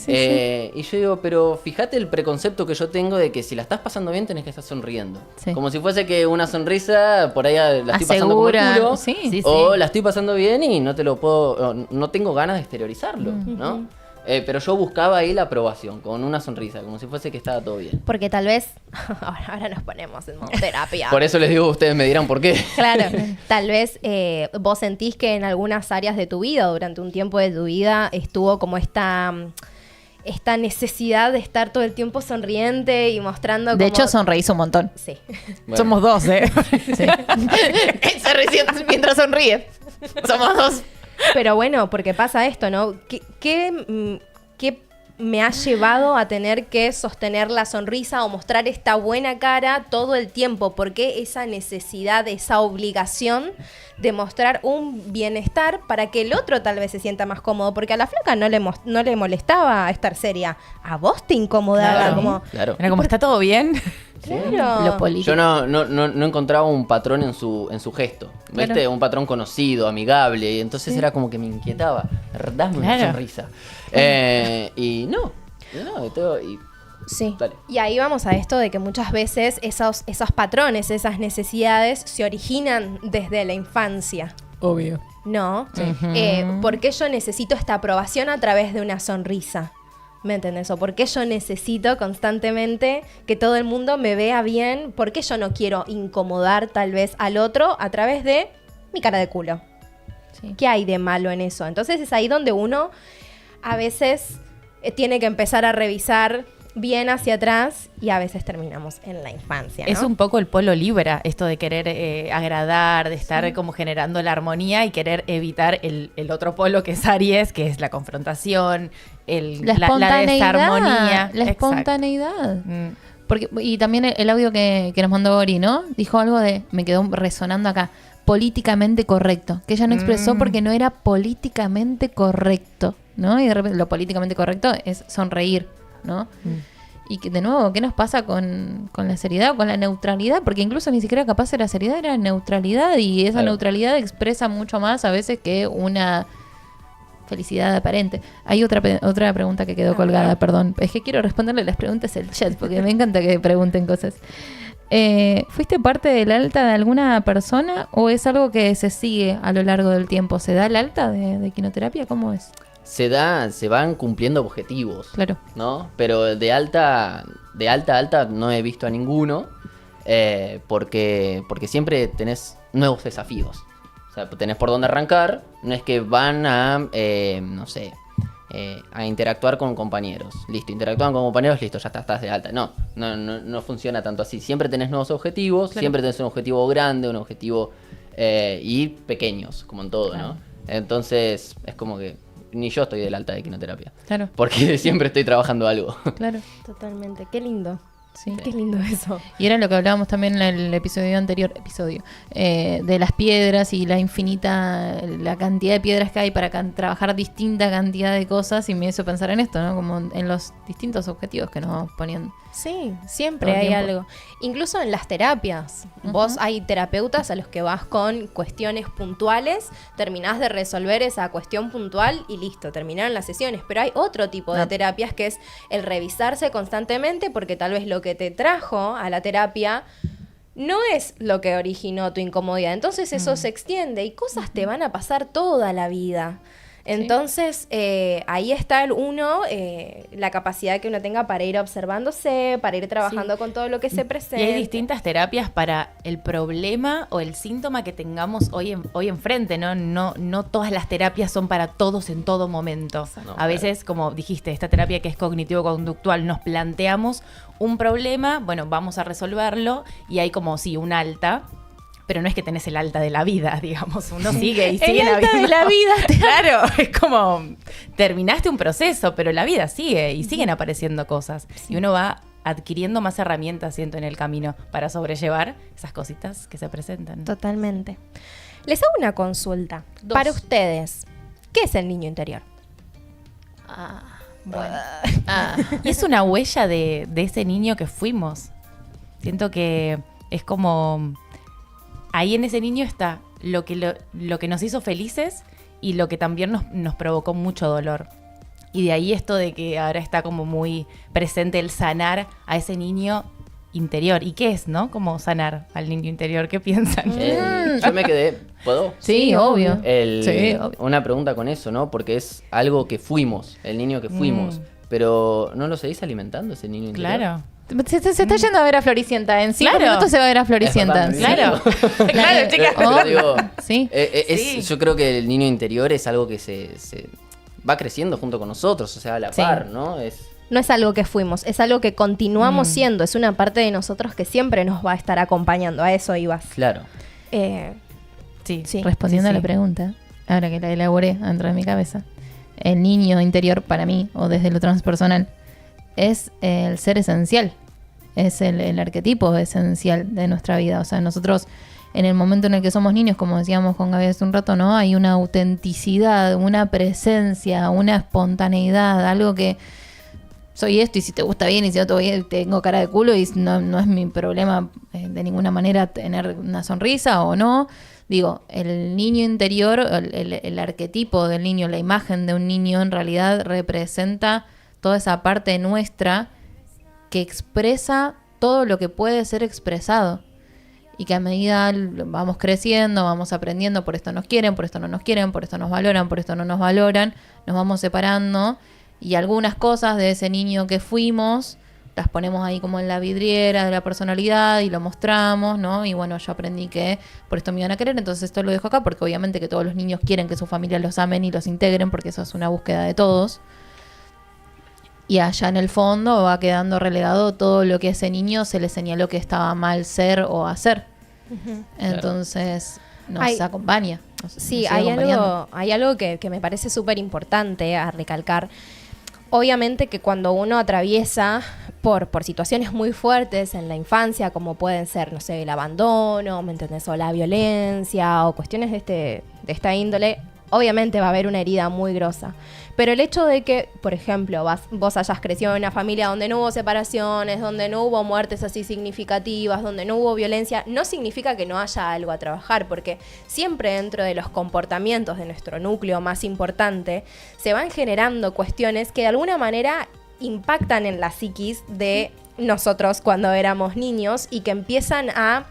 Y yo digo, pero fíjate el preconcepto que yo tengo de que si la estás pasando bien tenés que estar sonriendo. Sí. Como si fuese que una sonrisa por ahí la estoy pasando como el Asegura, culo. sí. O la estoy pasando bien y no te lo puedo, no tengo ganas de exteriorizarlo, ¿no? Pero yo buscaba ahí la aprobación, con una sonrisa, como si fuese que estaba todo bien. Porque tal vez, ahora nos ponemos en modo terapia. Por eso les digo, ustedes me dirán por qué. Claro, tal vez vos sentís que en algunas áreas de tu vida, durante un tiempo de tu vida, estuvo como esta necesidad de estar todo el tiempo sonriente y mostrando De como... hecho, sonreís un montón. Sí. Bueno. Somos dos, ¿eh? Sí. Se ríe mientras sonríe. Somos dos. Pero bueno, porque pasa esto, ¿no? ¿Qué me ha llevado a tener que sostener la sonrisa o mostrar esta buena cara todo el tiempo? ¿Por qué esa necesidad, esa obligación de mostrar un bienestar para que el otro tal vez se sienta más cómodo? Porque a la flaca no le molestaba estar seria. A vos te incomodaba. Claro. Como, Claro. Era como, ¿está todo bien? claro. Lo político. Yo no encontraba un patrón en su gesto. ¿Viste? Claro. Un patrón conocido, amigable. Y entonces era como que me inquietaba. Dame una Claro. sonrisa. Y no. Sí. Dale. Y ahí vamos a esto de que muchas veces esos patrones, esas necesidades se originan desde la infancia. Obvio. ¿No? ¿Por qué yo necesito esta aprobación a través de una sonrisa? ¿Me entendés? ¿O por qué yo necesito constantemente que todo el mundo me vea bien? ¿Por qué yo no quiero incomodar tal vez al otro a través de mi cara de culo? Sí. ¿Qué hay de malo en eso? Entonces es ahí donde uno a veces tiene que empezar a revisar bien hacia atrás y a veces terminamos en la infancia, ¿no? Es un poco el polo Libra, esto de querer agradar, de estar como generando la armonía y querer evitar el otro polo que es Aries, que es la confrontación, La la espontaneidad. desarmonía. La Exacto. espontaneidad. Mm. Porque, y también el audio que nos mandó Ori, ¿no? Dijo algo me quedó resonando acá, políticamente correcto, que ella no expresó porque no era políticamente correcto, ¿no? Y de repente lo políticamente correcto es sonreír, ¿no? Y que, de nuevo, ¿qué nos pasa con la seriedad o con la neutralidad? Porque incluso ni siquiera capaz de la seriedad era neutralidad y esa Claro. neutralidad expresa mucho más a veces que una felicidad aparente. Hay otra pregunta que quedó colgada, perdón. Es que quiero responderle las preguntas del chat porque me encanta que pregunten cosas. ¿Fuiste parte del alta de alguna persona o es algo que se sigue a lo largo del tiempo? ¿Se da el alta de quinoterapia? ¿Cómo es? Se van cumpliendo objetivos. Claro. ¿No? Pero de alta a alta no he visto a ninguno. Porque siempre tenés nuevos desafíos. O sea, tenés por dónde arrancar. No es que van a, no sé, a interactuar con compañeros. Listo, interactúan con compañeros, listo, ya estás de alta. No funciona tanto así. Siempre tenés nuevos objetivos, Claro. siempre tenés un objetivo grande, un objetivo y pequeños, como en todo, Claro. ¿no? Entonces, es como que ni yo estoy del alta de quinoterapia. Claro, Porque siempre estoy trabajando algo. claro. Totalmente. Qué lindo. Sí. Qué lindo eso. Y era lo que hablábamos también en el episodio anterior, de las piedras y la cantidad de piedras que hay para trabajar distinta cantidad de cosas y me hizo pensar en esto, ¿no? Como en los distintos objetivos que nos vamos poniendo. Sí, siempre Todo el hay tiempo. algo. Incluso en las terapias. Vos hay terapeutas a los que vas con cuestiones puntuales, terminás de resolver esa cuestión puntual y listo, terminaron las sesiones. Pero hay otro tipo de terapias que es el revisarse constantemente porque tal vez lo que te trajo a la terapia no es lo que originó tu incomodidad. Entonces eso se extiende y cosas te van a pasar toda la vida. Entonces, ahí está la capacidad que uno tenga para ir observándose, para ir trabajando con todo lo que se Y presenta. hay distintas terapias para el problema o el síntoma que tengamos hoy enfrente, ¿no? No todas las terapias son para todos en todo momento. No, A veces, como dijiste, esta terapia que es cognitivo-conductual, nos planteamos un problema, bueno, vamos a resolverlo y hay como, sí, un alta. Pero no es que tenés el alta de la vida, digamos. Uno sigue y sigue El alta de la vida. Claro, es como terminaste un proceso, pero la vida sigue y siguen apareciendo cosas. Y uno va adquiriendo más herramientas, siento, en el camino para sobrellevar esas cositas que se presentan. Totalmente. Les hago una consulta. Dos. Para ustedes, ¿qué es el niño interior? Bueno. Y es una huella de ese niño que fuimos. Siento que es como... Ahí en ese niño está lo que nos hizo felices y lo que también nos provocó mucho dolor. Y de ahí esto de que ahora está como muy presente el sanar a ese niño interior. ¿Y qué es, no? Como sanar al niño interior. ¿Qué piensan? Yo me quedé, ¿puedo? Sí, obvio. El- obvio. Una pregunta con eso, ¿no? Porque es algo que fuimos, el niño que fuimos. Pero ¿no lo seguís alimentando ese niño interior? Claro. Se está yendo a ver a Floricienta. En 5 Claro. minutos se va a ver a Floricienta. Es verdad, Sí. Claro, chicas. Pero digo, Sí. Sí. yo creo que el niño interior es algo que se va creciendo junto con nosotros, o sea, a la Sí. par, ¿no? No es algo que fuimos, es algo que continuamos siendo. Es una parte de nosotros que siempre nos va a estar acompañando. A eso ibas. Claro. Sí. Sí. Respondiendo Sí, a la sí. pregunta, ahora que la elaboré dentro de mi cabeza, el niño interior para mí, o desde lo transpersonal, es el ser esencial, es el arquetipo esencial de nuestra vida. O sea, nosotros en el momento en el que somos niños, como decíamos con Gaby hace un rato, ¿no? Hay una autenticidad, una presencia, una espontaneidad, algo que soy esto y si te gusta bien y si no te voy, tengo cara de culo y no es mi problema de ninguna manera tener una sonrisa o no. Digo, el niño interior, el arquetipo del niño, la imagen de un niño en realidad representa toda esa parte nuestra que expresa todo lo que puede ser expresado. Y que a medida vamos creciendo, vamos aprendiendo, por esto nos quieren, por esto no nos quieren, por esto nos valoran, por esto no nos valoran, nos vamos separando. Y algunas cosas de ese niño que fuimos, las ponemos ahí como en la vidriera de la personalidad y lo mostramos, ¿no? Y bueno, yo aprendí que por esto me iban a querer, entonces esto lo dejo acá, porque obviamente que todos los niños quieren que su familia los amen y los integren, porque eso es una búsqueda de todos. Y allá en el fondo va quedando relegado todo lo que a ese niño se le señaló que estaba mal ser o hacer. Entonces nos Hay- acompaña. Sí, nos sigue acompañando. hay algo que me parece súper importante a recalcar. Obviamente que cuando uno atraviesa por situaciones muy fuertes en la infancia, como pueden ser, no sé, el abandono, ¿me entendés? O la violencia, o cuestiones de esta índole, obviamente va a haber una herida muy grosa. Pero el hecho de que, por ejemplo, vos hayas crecido en una familia donde no hubo separaciones, donde no hubo muertes así significativas, donde no hubo violencia, no significa que no haya algo a trabajar, porque siempre dentro de los comportamientos de nuestro núcleo más importante se van generando cuestiones que de alguna manera impactan en la psiquis de nosotros cuando éramos niños y que empiezan a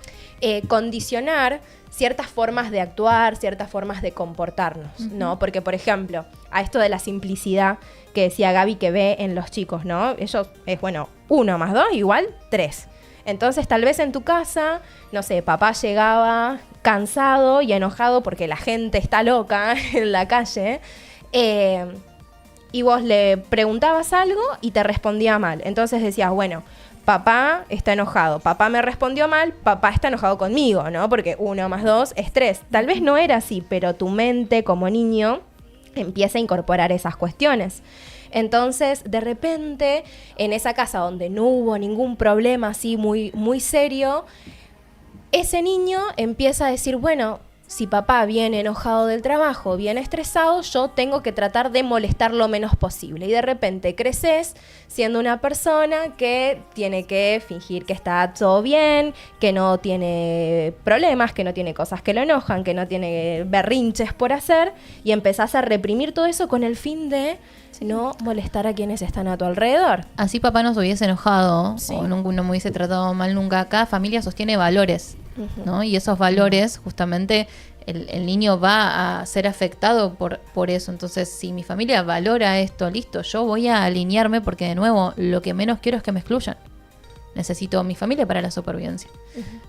condicionar ciertas formas de actuar, ciertas formas de comportarnos, ¿no? Porque, por ejemplo, a esto de la simplicidad que decía Gaby que ve en los chicos, ¿no? Ellos es, bueno, 1 más 2 igual 3. Entonces, tal vez en tu casa, no sé, papá llegaba cansado y enojado porque la gente está loca en la calle, y vos le preguntabas algo y te respondía mal. Entonces decías, bueno, papá está enojado, papá me respondió mal, papá está enojado conmigo, ¿no? Porque 1 más 2 es 3. Tal vez no era así, pero tu mente como niño empieza a incorporar esas cuestiones. Entonces, de repente, en esa casa donde no hubo ningún problema así muy, muy serio, ese niño empieza a decir, bueno, si papá viene enojado del trabajo, viene estresado, yo tengo que tratar de molestar lo menos posible. Y de repente creces siendo una persona que tiene que fingir que está todo bien, que no tiene problemas, que no tiene cosas que lo enojan, que no tiene berrinches por hacer, y empezás a reprimir todo eso con el fin de no molestar a quienes están a tu alrededor. Así papá no se hubiese enojado Sí. o no me hubiese tratado mal nunca. Cada familia sostiene valores, ¿no? Y esos valores, justamente, el niño va a ser afectado por eso. Entonces, si mi familia valora esto, listo, yo voy a alinearme porque, de nuevo, lo que menos quiero es que me excluyan. Necesito a mi familia para la supervivencia.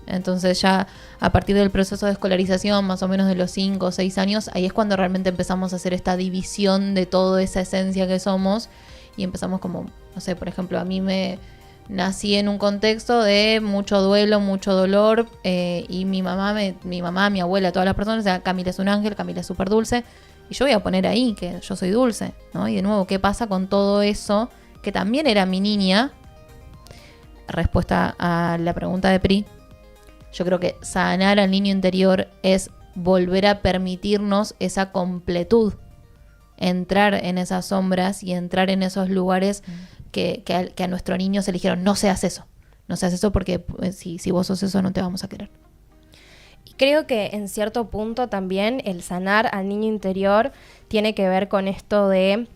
Entonces ya a partir del proceso de escolarización, más o menos de los 5 o 6 años, ahí es cuando realmente empezamos a hacer esta división de toda esa esencia que somos y empezamos como, no sé, por ejemplo, a mí me nací en un contexto de mucho duelo, mucho dolor, y mi mamá, mi abuela, todas las personas, o sea, Camila es un ángel, Camila es súper dulce, y yo voy a poner ahí que yo soy dulce, ¿no? Y de nuevo, ¿qué pasa con todo eso que también era mi niña? respuesta a la pregunta de Pri, yo creo que sanar al niño interior es volver a permitirnos esa completud, entrar en esas sombras y entrar en esos lugares que a nuestro niño se le dijeron, no seas eso porque si vos sos eso no te vamos a querer. Y creo que en cierto punto también el sanar al niño interior tiene que ver con esto de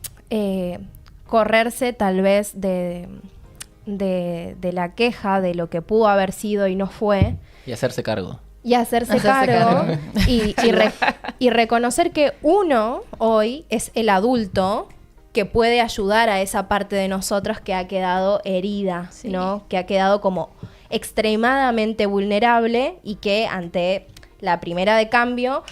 correrse tal vez de la queja de lo que pudo haber sido y no fue. Y hacerse cargo. Y hacerse cargo. Y reconocer que uno hoy es el adulto que puede ayudar a esa parte de nosotros que ha quedado herida, Sí. ¿no? Que ha quedado como extremadamente vulnerable y que ante la primera de cambio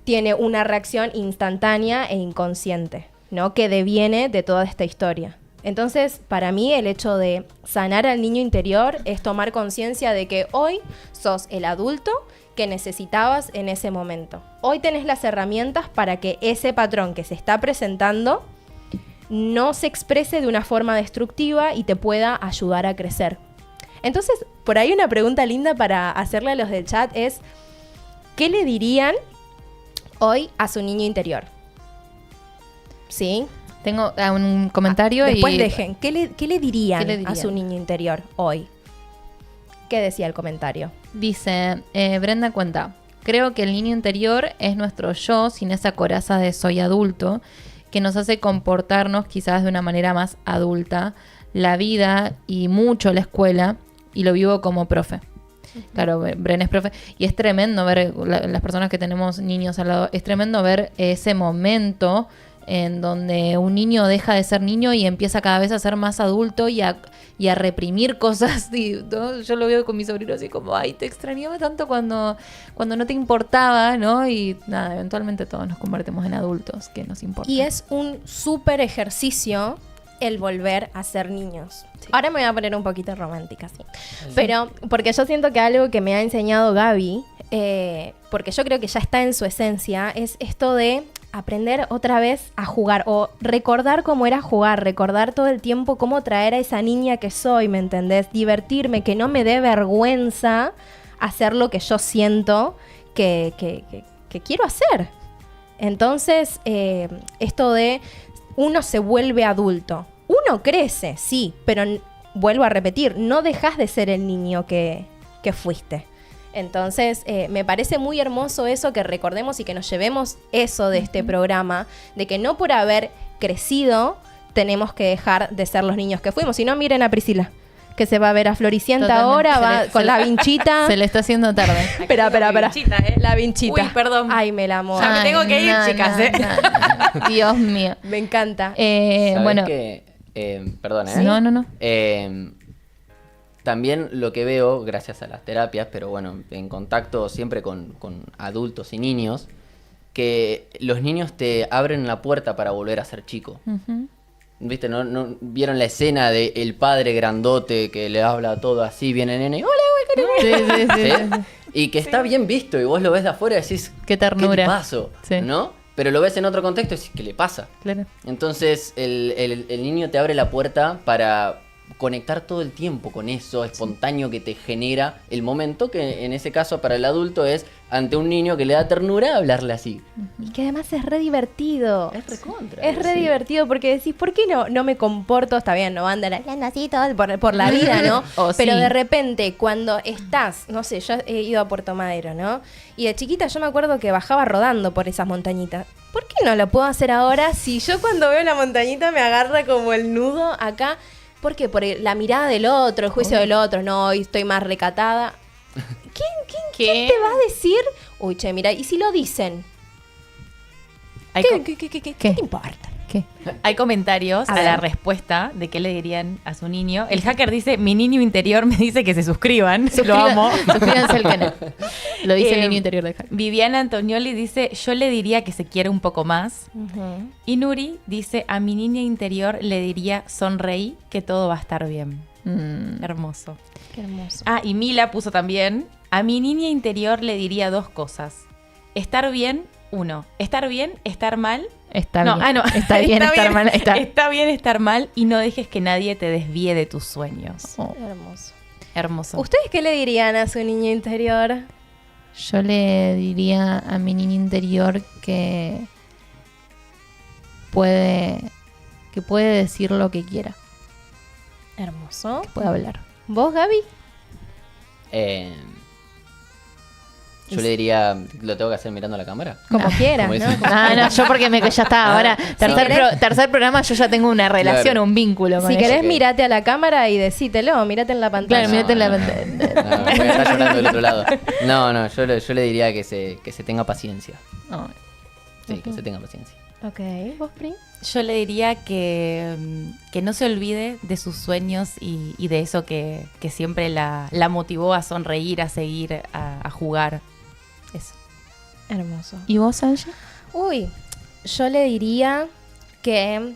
tiene una reacción instantánea e inconsciente, ¿no? Que deviene de toda esta historia. Entonces, para mí, el hecho de sanar al niño interior es tomar conciencia de que hoy sos el adulto que necesitabas en ese momento. Hoy tenés las herramientas para que ese patrón que se está presentando no se exprese de una forma destructiva y te pueda ayudar a crecer. Entonces, por ahí una pregunta linda para hacerle a los del chat es, ¿qué le dirían hoy a su niño interior? ¿Sí? Tengo un comentario Después y... dejen, ¿qué le dirían ¿Qué le dirían? a su niño interior hoy? ¿Qué decía el comentario? Dice, Brenda cuenta, creo que el niño interior es nuestro yo sin esa coraza de soy adulto, que nos hace comportarnos quizás de una manera más adulta, la vida y mucho la escuela, y lo vivo como profe. Claro, Bren es profe, y es tremendo ver, las personas que tenemos niños al lado, es tremendo ver ese momento en donde un niño deja de ser niño y empieza cada vez a ser más adulto y a reprimir cosas. Y, ¿no? Yo lo veo con mi sobrino así como, ay, te extrañaba tanto cuando no te importaba, ¿no? Y nada, eventualmente todos nos convertimos en adultos que nos importa. Y es un súper ejercicio el volver a ser niños. Sí. Ahora me voy a poner un poquito romántica, sí. Pero porque yo siento que algo que me ha enseñado Gaby, porque yo creo que ya está en su esencia, es esto de aprender otra vez a jugar o recordar cómo era jugar, recordar todo el tiempo cómo traer a esa niña que soy, ¿me entendés? Divertirme, que no me dé vergüenza hacer lo que yo siento que quiero hacer. Entonces, esto de uno se vuelve adulto. Uno crece, sí, pero vuelvo a repetir, no dejas de ser el niño que fuiste. Entonces, me parece muy hermoso eso, que recordemos y que nos llevemos eso de este programa, de que no por haber crecido tenemos que dejar de ser los niños que fuimos. Si no, miren a Priscila, que se va a ver a Floricienta. Totalmente. Ahora, va con la vinchita. Se le está haciendo tarde. Espera. Vinchita, ¿eh? La vinchita. Uy, perdón. Ay, me la amo. Ya me tengo que ir, chicas, no. Dios mío. Me encanta. ¿Sabés Bueno, que, perdón, ¿sí? No. También lo que veo, gracias a las terapias, pero bueno, en contacto siempre con adultos y niños, que los niños te abren la puerta para volver a ser chico. Ujú. ¿Viste? ¿No vieron la escena de el padre grandote que le habla todo así, viene el nene, hola, Sí. y que está bien visto, y vos lo ves de afuera y decís, Qué ternura. ¿qué le pasó? Sí. ¿No? Pero lo ves en otro contexto y decís, ¿qué le pasa? Claro. Entonces el niño te abre la puerta para conectar todo el tiempo con eso espontáneo que te genera el momento, que en ese caso para el adulto es ante un niño que le da ternura hablarle así. Y que además es re divertido. Es recontra. Es re divertido porque decís, ¿por qué no me comporto? Está bien, no va a andar hablando así todo por la vida, ¿no? Pero sí. de repente, cuando estás, no sé, yo he ido a Puerto Madero, ¿no? Y de chiquita yo me acuerdo que bajaba rodando por esas montañitas. ¿Por qué no lo puedo hacer ahora si yo cuando veo la montañita me agarra como el nudo acá? ¿Por qué? Por la mirada del otro, el juicio del otro. No, hoy estoy más recatada. ¿Quién te va a decir? Uy, che, mira, ¿y si lo dicen? ¿Qué te importa? ¿Qué? Hay comentarios A a ver. la respuesta de qué le dirían a su niño. El hacker dice, mi niño interior me dice que se suscriban. Lo amo. Suscríbanse al canal. Lo dice el niño interior del hacker. Viviana Antonioli dice, yo le diría que se quiera un poco más. Y Nuri dice, a mi niña interior le diría, sonreí, que todo va a estar bien. Hermoso. Qué hermoso. Ah, y Mila puso también, a mi niña interior le diría dos cosas. Estar bien, 1. Estar bien, estar mal, Está No, bien. no. Está bien estar mal. Está bien estar mal y no dejes que nadie te desvíe de tus sueños. Oh. Hermoso. Hermoso. ¿Ustedes qué le dirían a su niño interior? Yo le diría a mi niña interior que puede decir lo que quiera, Hermoso. puede hablar. ¿Vos, Gaby? Yo le diría, ¿lo tengo que hacer mirando a la cámara? Como quieras, Como ¿no? dice. No, yo porque ya está. Ahora, tercer programa, yo ya tengo una relación, Claro. un vínculo con Si ella. querés, Ok. mirate a la cámara y decítelo, mirate en la pantalla. Claro, mirate en la No, pantalla. No, voy a estar llorando del otro lado. No, yo le diría que se tenga paciencia. No, Sí, que se tenga paciencia. Ok, ¿vos, Pri? Yo le diría que no se olvide de sus sueños y de eso que siempre la motivó a sonreír, a seguir, a jugar. Eso. Hermoso. ¿Y vos, Angie? Uy, yo le diría que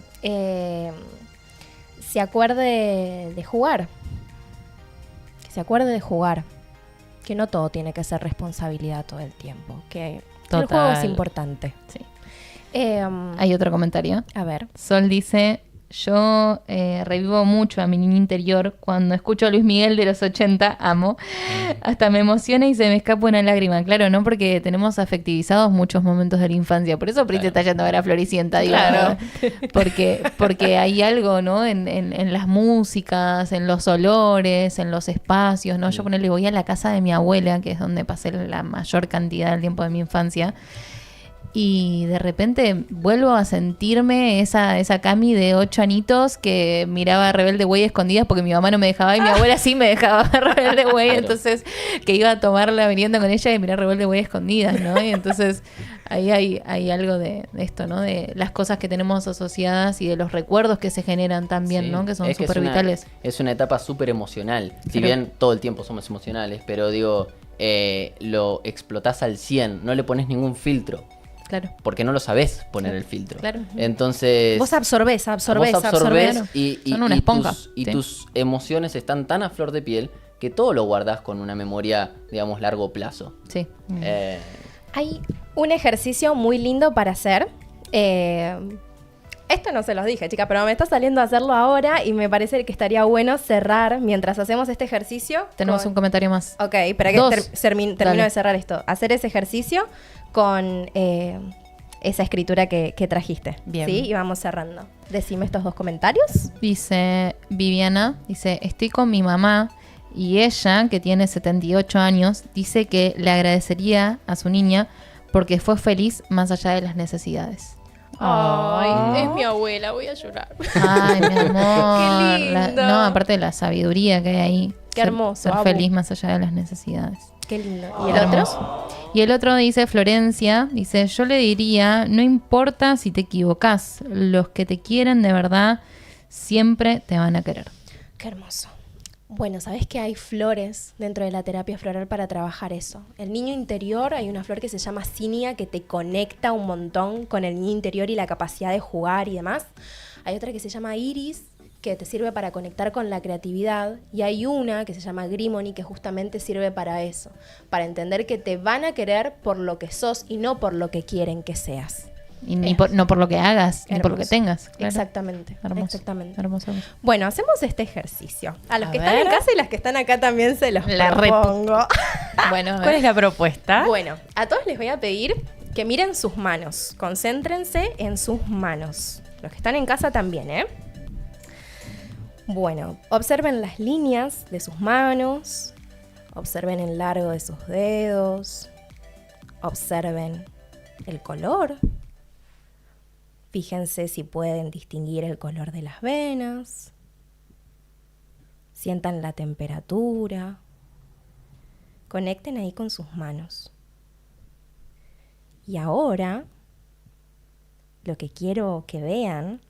se acuerde de jugar. Que se acuerde de jugar. Que no todo tiene que ser responsabilidad todo el tiempo. Que el Total. juego es importante. Sí. Em, Hay otro comentario. a ver. Sol dice: yo revivo mucho a mi niña interior cuando escucho a Luis Miguel de los 80, amo. Hasta me emociona y se me escapa una lágrima. Claro, ¿no? Porque tenemos afectivizados muchos momentos de la infancia. Por eso Pri se está yendo a ver a Floricienta, digo. Claro. Porque hay algo, ¿no? En las músicas, en los olores, en los espacios, ¿no? Yo ponele, voy a la casa de mi abuela, que es donde pasé la mayor cantidad del tiempo de mi infancia. Y de repente vuelvo a sentirme esa Cami de 8 añitos que miraba Rebelde Way escondidas porque mi mamá no me dejaba y mi abuela sí me dejaba ver Rebelde Way. Claro. Entonces, que iba a tomar la merienda con ella y mirar Rebelde Way escondidas, ¿no? Y entonces ahí hay algo de esto, ¿no? De las cosas que tenemos asociadas y de los recuerdos que se generan también, Sí. ¿no? Que son Es súper es una- vitales. Es una etapa súper emocional. Si Pero- bien todo el tiempo somos emocionales, pero digo, lo explotás al 100, no le pones ningún filtro. Claro. Porque no lo sabés poner el filtro. Claro. Entonces. Vos absorbés vos absorbés absorbés. y Son una esponja, sí. tus emociones están tan a flor de piel que todo lo guardás con una memoria, digamos, largo plazo. Sí. Hay un ejercicio muy lindo para hacer. Esto no se los dije, chicas, pero me está saliendo a hacerlo ahora y me parece que estaría bueno cerrar mientras hacemos este ejercicio. Tenemos un comentario más. Ok, para que Dos. termino Dale. de cerrar esto. Hacer ese ejercicio con esa escritura que trajiste. Bien. ¿Sí? Y vamos cerrando. Decime estos dos comentarios. Dice Viviana, dice, estoy con mi mamá y ella, que tiene 78 años, dice que le agradecería a su niña porque fue feliz más allá de las necesidades. Ay, es mi abuela, voy a llorar. Ay, mi amor. Qué lindo. No, aparte de la sabiduría que hay ahí. Qué hermoso, Ser Abu. feliz más allá de las necesidades. Qué lindo. ¿Y el otro? Hermoso. Y el otro dice, Florencia, dice, yo le diría, no importa si te equivocás, los que te quieren de verdad siempre te van a querer. Qué hermoso. Bueno, ¿sabés que hay flores dentro de la terapia floral para trabajar eso? El niño interior, hay una flor que se llama cinia que te conecta un montón con el niño interior y la capacidad de jugar y demás. Hay otra que se llama iris, que te sirve para conectar con la creatividad. Y hay una que se llama grimony, que justamente sirve para eso, para entender que te van a querer por lo que sos y no por lo que quieren que seas. Y no por lo que hagas, ni por lo que Hermoso. tengas. Claro. Exactamente, Hermoso. exactamente. Hermoso, hermoso. Bueno, hacemos este ejercicio. A los A que están en ver. casa y las que están acá también se los La propongo. Bueno, a ¿Cuál ver. es la propuesta? Bueno, a todos les voy a pedir que miren sus manos. Concéntrense en sus manos. Los que están en casa también, ¿eh? Bueno, observen las líneas de sus manos. Observen el largo de sus dedos. Observen el color. Fíjense si pueden distinguir el color de las venas. Sientan la temperatura. Conecten ahí con sus manos. Y ahora, lo que quiero que vean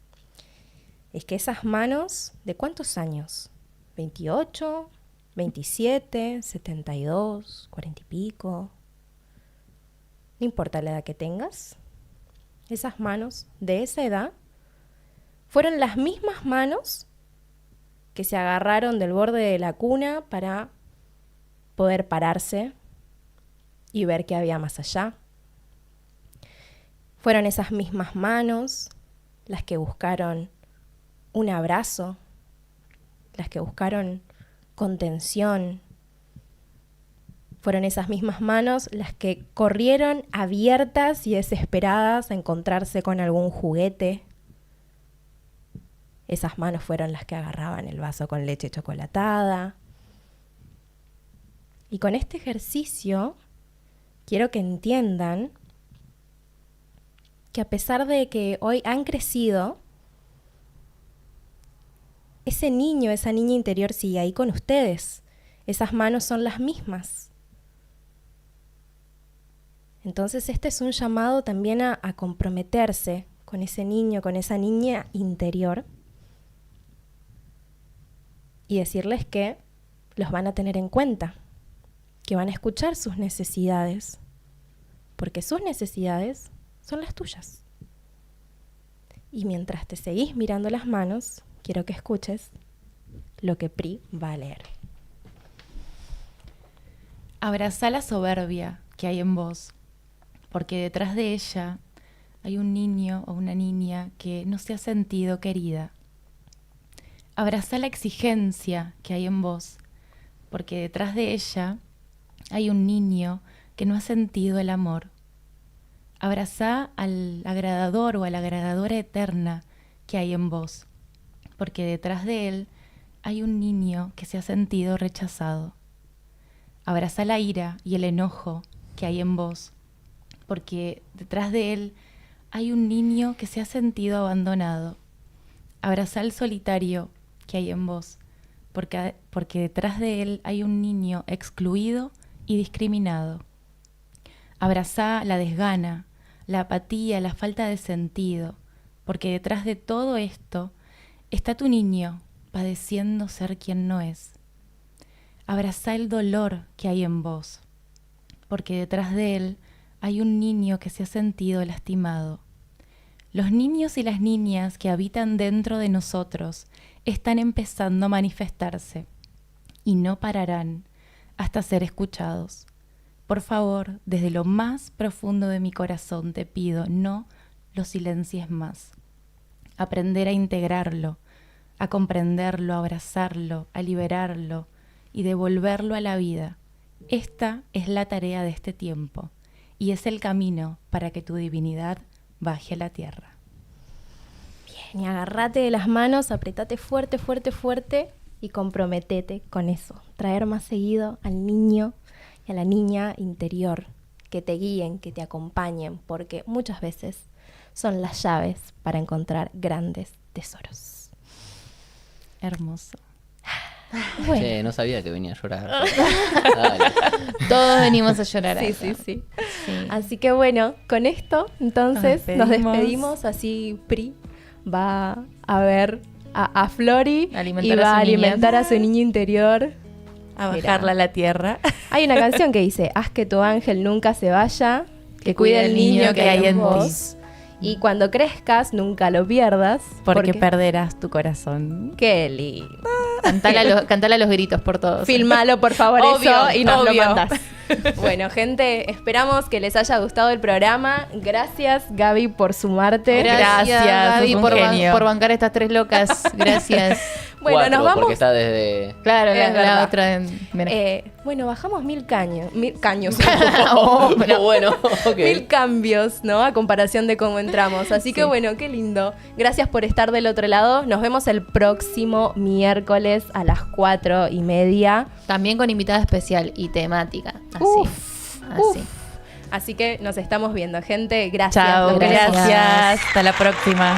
es que esas manos, ¿de cuántos años? 28, 27, 72, 40 y pico. No importa la edad que tengas. Esas manos de esa edad fueron las mismas manos que se agarraron del borde de la cuna para poder pararse y ver qué había más allá. Fueron esas mismas manos las que buscaron un abrazo, las que buscaron contención. Fueron esas mismas manos las que corrieron abiertas y desesperadas a encontrarse con algún juguete. Esas manos fueron las que agarraban el vaso con leche chocolatada. Y con este ejercicio quiero que entiendan que a pesar de que hoy han crecido, ese niño, esa niña interior sigue ahí con ustedes. Esas manos son las mismas. Entonces este es un llamado también a comprometerse con ese niño, con esa niña interior y decirles que los van a tener en cuenta, que van a escuchar sus necesidades, porque sus necesidades son las tuyas. Y mientras te seguís mirando las manos, quiero que escuches lo que Pri va a leer. Abrazá la soberbia que hay en vos, porque detrás de ella hay un niño o una niña que no se ha sentido querida. Abrazá la exigencia que hay en vos, porque detrás de ella hay un niño que no ha sentido el amor. Abrazá al agradador o a la agradadora eterna que hay en vos, porque detrás de él hay un niño que se ha sentido rechazado. Abrazá la ira y el enojo que hay en vos, porque detrás de él hay un niño que se ha sentido abandonado. Abrazá al solitario que hay en vos, porque detrás de él hay un niño excluido y discriminado. Abrazá la desgana, la apatía, la falta de sentido, porque detrás de todo esto está tu niño padeciendo ser quien no es. Abrazá el dolor que hay en vos, porque detrás de él hay un niño que se ha sentido lastimado. Los niños y las niñas que habitan dentro de nosotros están empezando a manifestarse y no pararán hasta ser escuchados. Por favor, desde lo más profundo de mi corazón te pido, no lo silencies más. Aprender a integrarlo, a comprenderlo, a abrazarlo, a liberarlo y devolverlo a la vida. Esta es la tarea de este tiempo y es el camino para que tu divinidad baje a la tierra. Bien, y agárrate de las manos, apretate fuerte, fuerte, fuerte y comprometete con eso. Traer más seguido al niño y a la niña interior, que te guíen, que te acompañen, porque muchas veces son las llaves para encontrar grandes tesoros. Hermoso. Bueno. Che, no sabía que venía a llorar. Dale. Todos venimos a llorar. Sí, sí, sí. Así que bueno, con esto entonces nos despedimos. Así Pri va a ver a Flori Alimentar y a va a su niña. alimentar a su niño interior. A Mirá. bajarla a la tierra. Hay una canción que dice, haz que tu ángel nunca se vaya, que cuide el niño que hay en vos. Y cuando crezcas, nunca lo pierdas. Porque perderás tu corazón. Qué lindo. Cantala a los gritos por todos. Filmalo, por favor, Obvio, eso, y nos obvio. lo mandás. Bueno, gente, esperamos que les haya gustado el programa. Gracias, Gaby, por sumarte. Gracias, Gaby, sos un por genio. por bancar estas tres locas. Gracias. Bueno, Cuatro, nos vamos. porque está desde... Claro, Es la verdad. otra. Mira. Bueno, bajamos 1000 caños. 1000 caños. Oh, bueno, ok. 1000 cambios, ¿no? A comparación de cómo entramos. Así que bueno, qué lindo. Gracias por estar del otro lado. Nos vemos el próximo miércoles a las 4:30. También con invitada especial y temática. Así. Así. Así que nos estamos viendo, gente. Gracias. Chao, Los queremos. gracias. Hasta la próxima.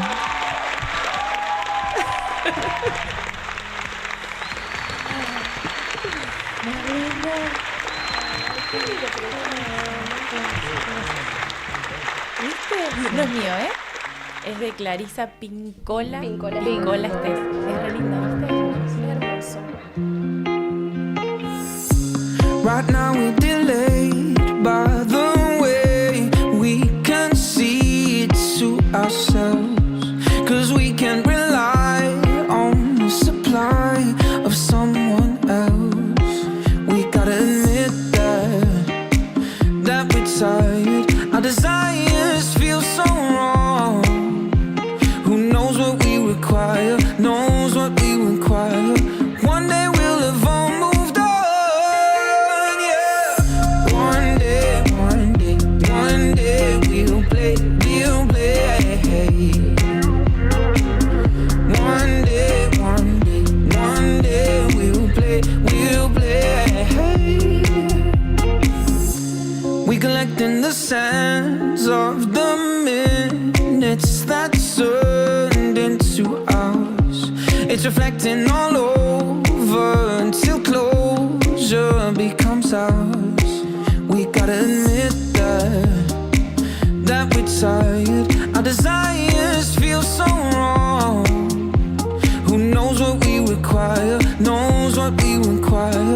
¿Viste? No es mío, ¿eh? Es de Clarisa Pincola. Pincola. Pincola este es re lindo, ¿viste? Hermoso. Right now we're delayed by the way we can see it to ourselves. Cause we can't rely on the supply of someone else. We gotta admit that we're tired. Our desires feel so wrong. Who knows what we require, knows what we require. One day we'll have all moved on, yeah. One day, one day, one day we'll play, we'll play. One day, one day, one day we'll play, we'll play. We collecting the sands of the minutes that turned into ours. It's reflecting all over until closure becomes ours. We gotta admit that we're tired. Our desires feel so wrong. Who knows what we require, knows what we require.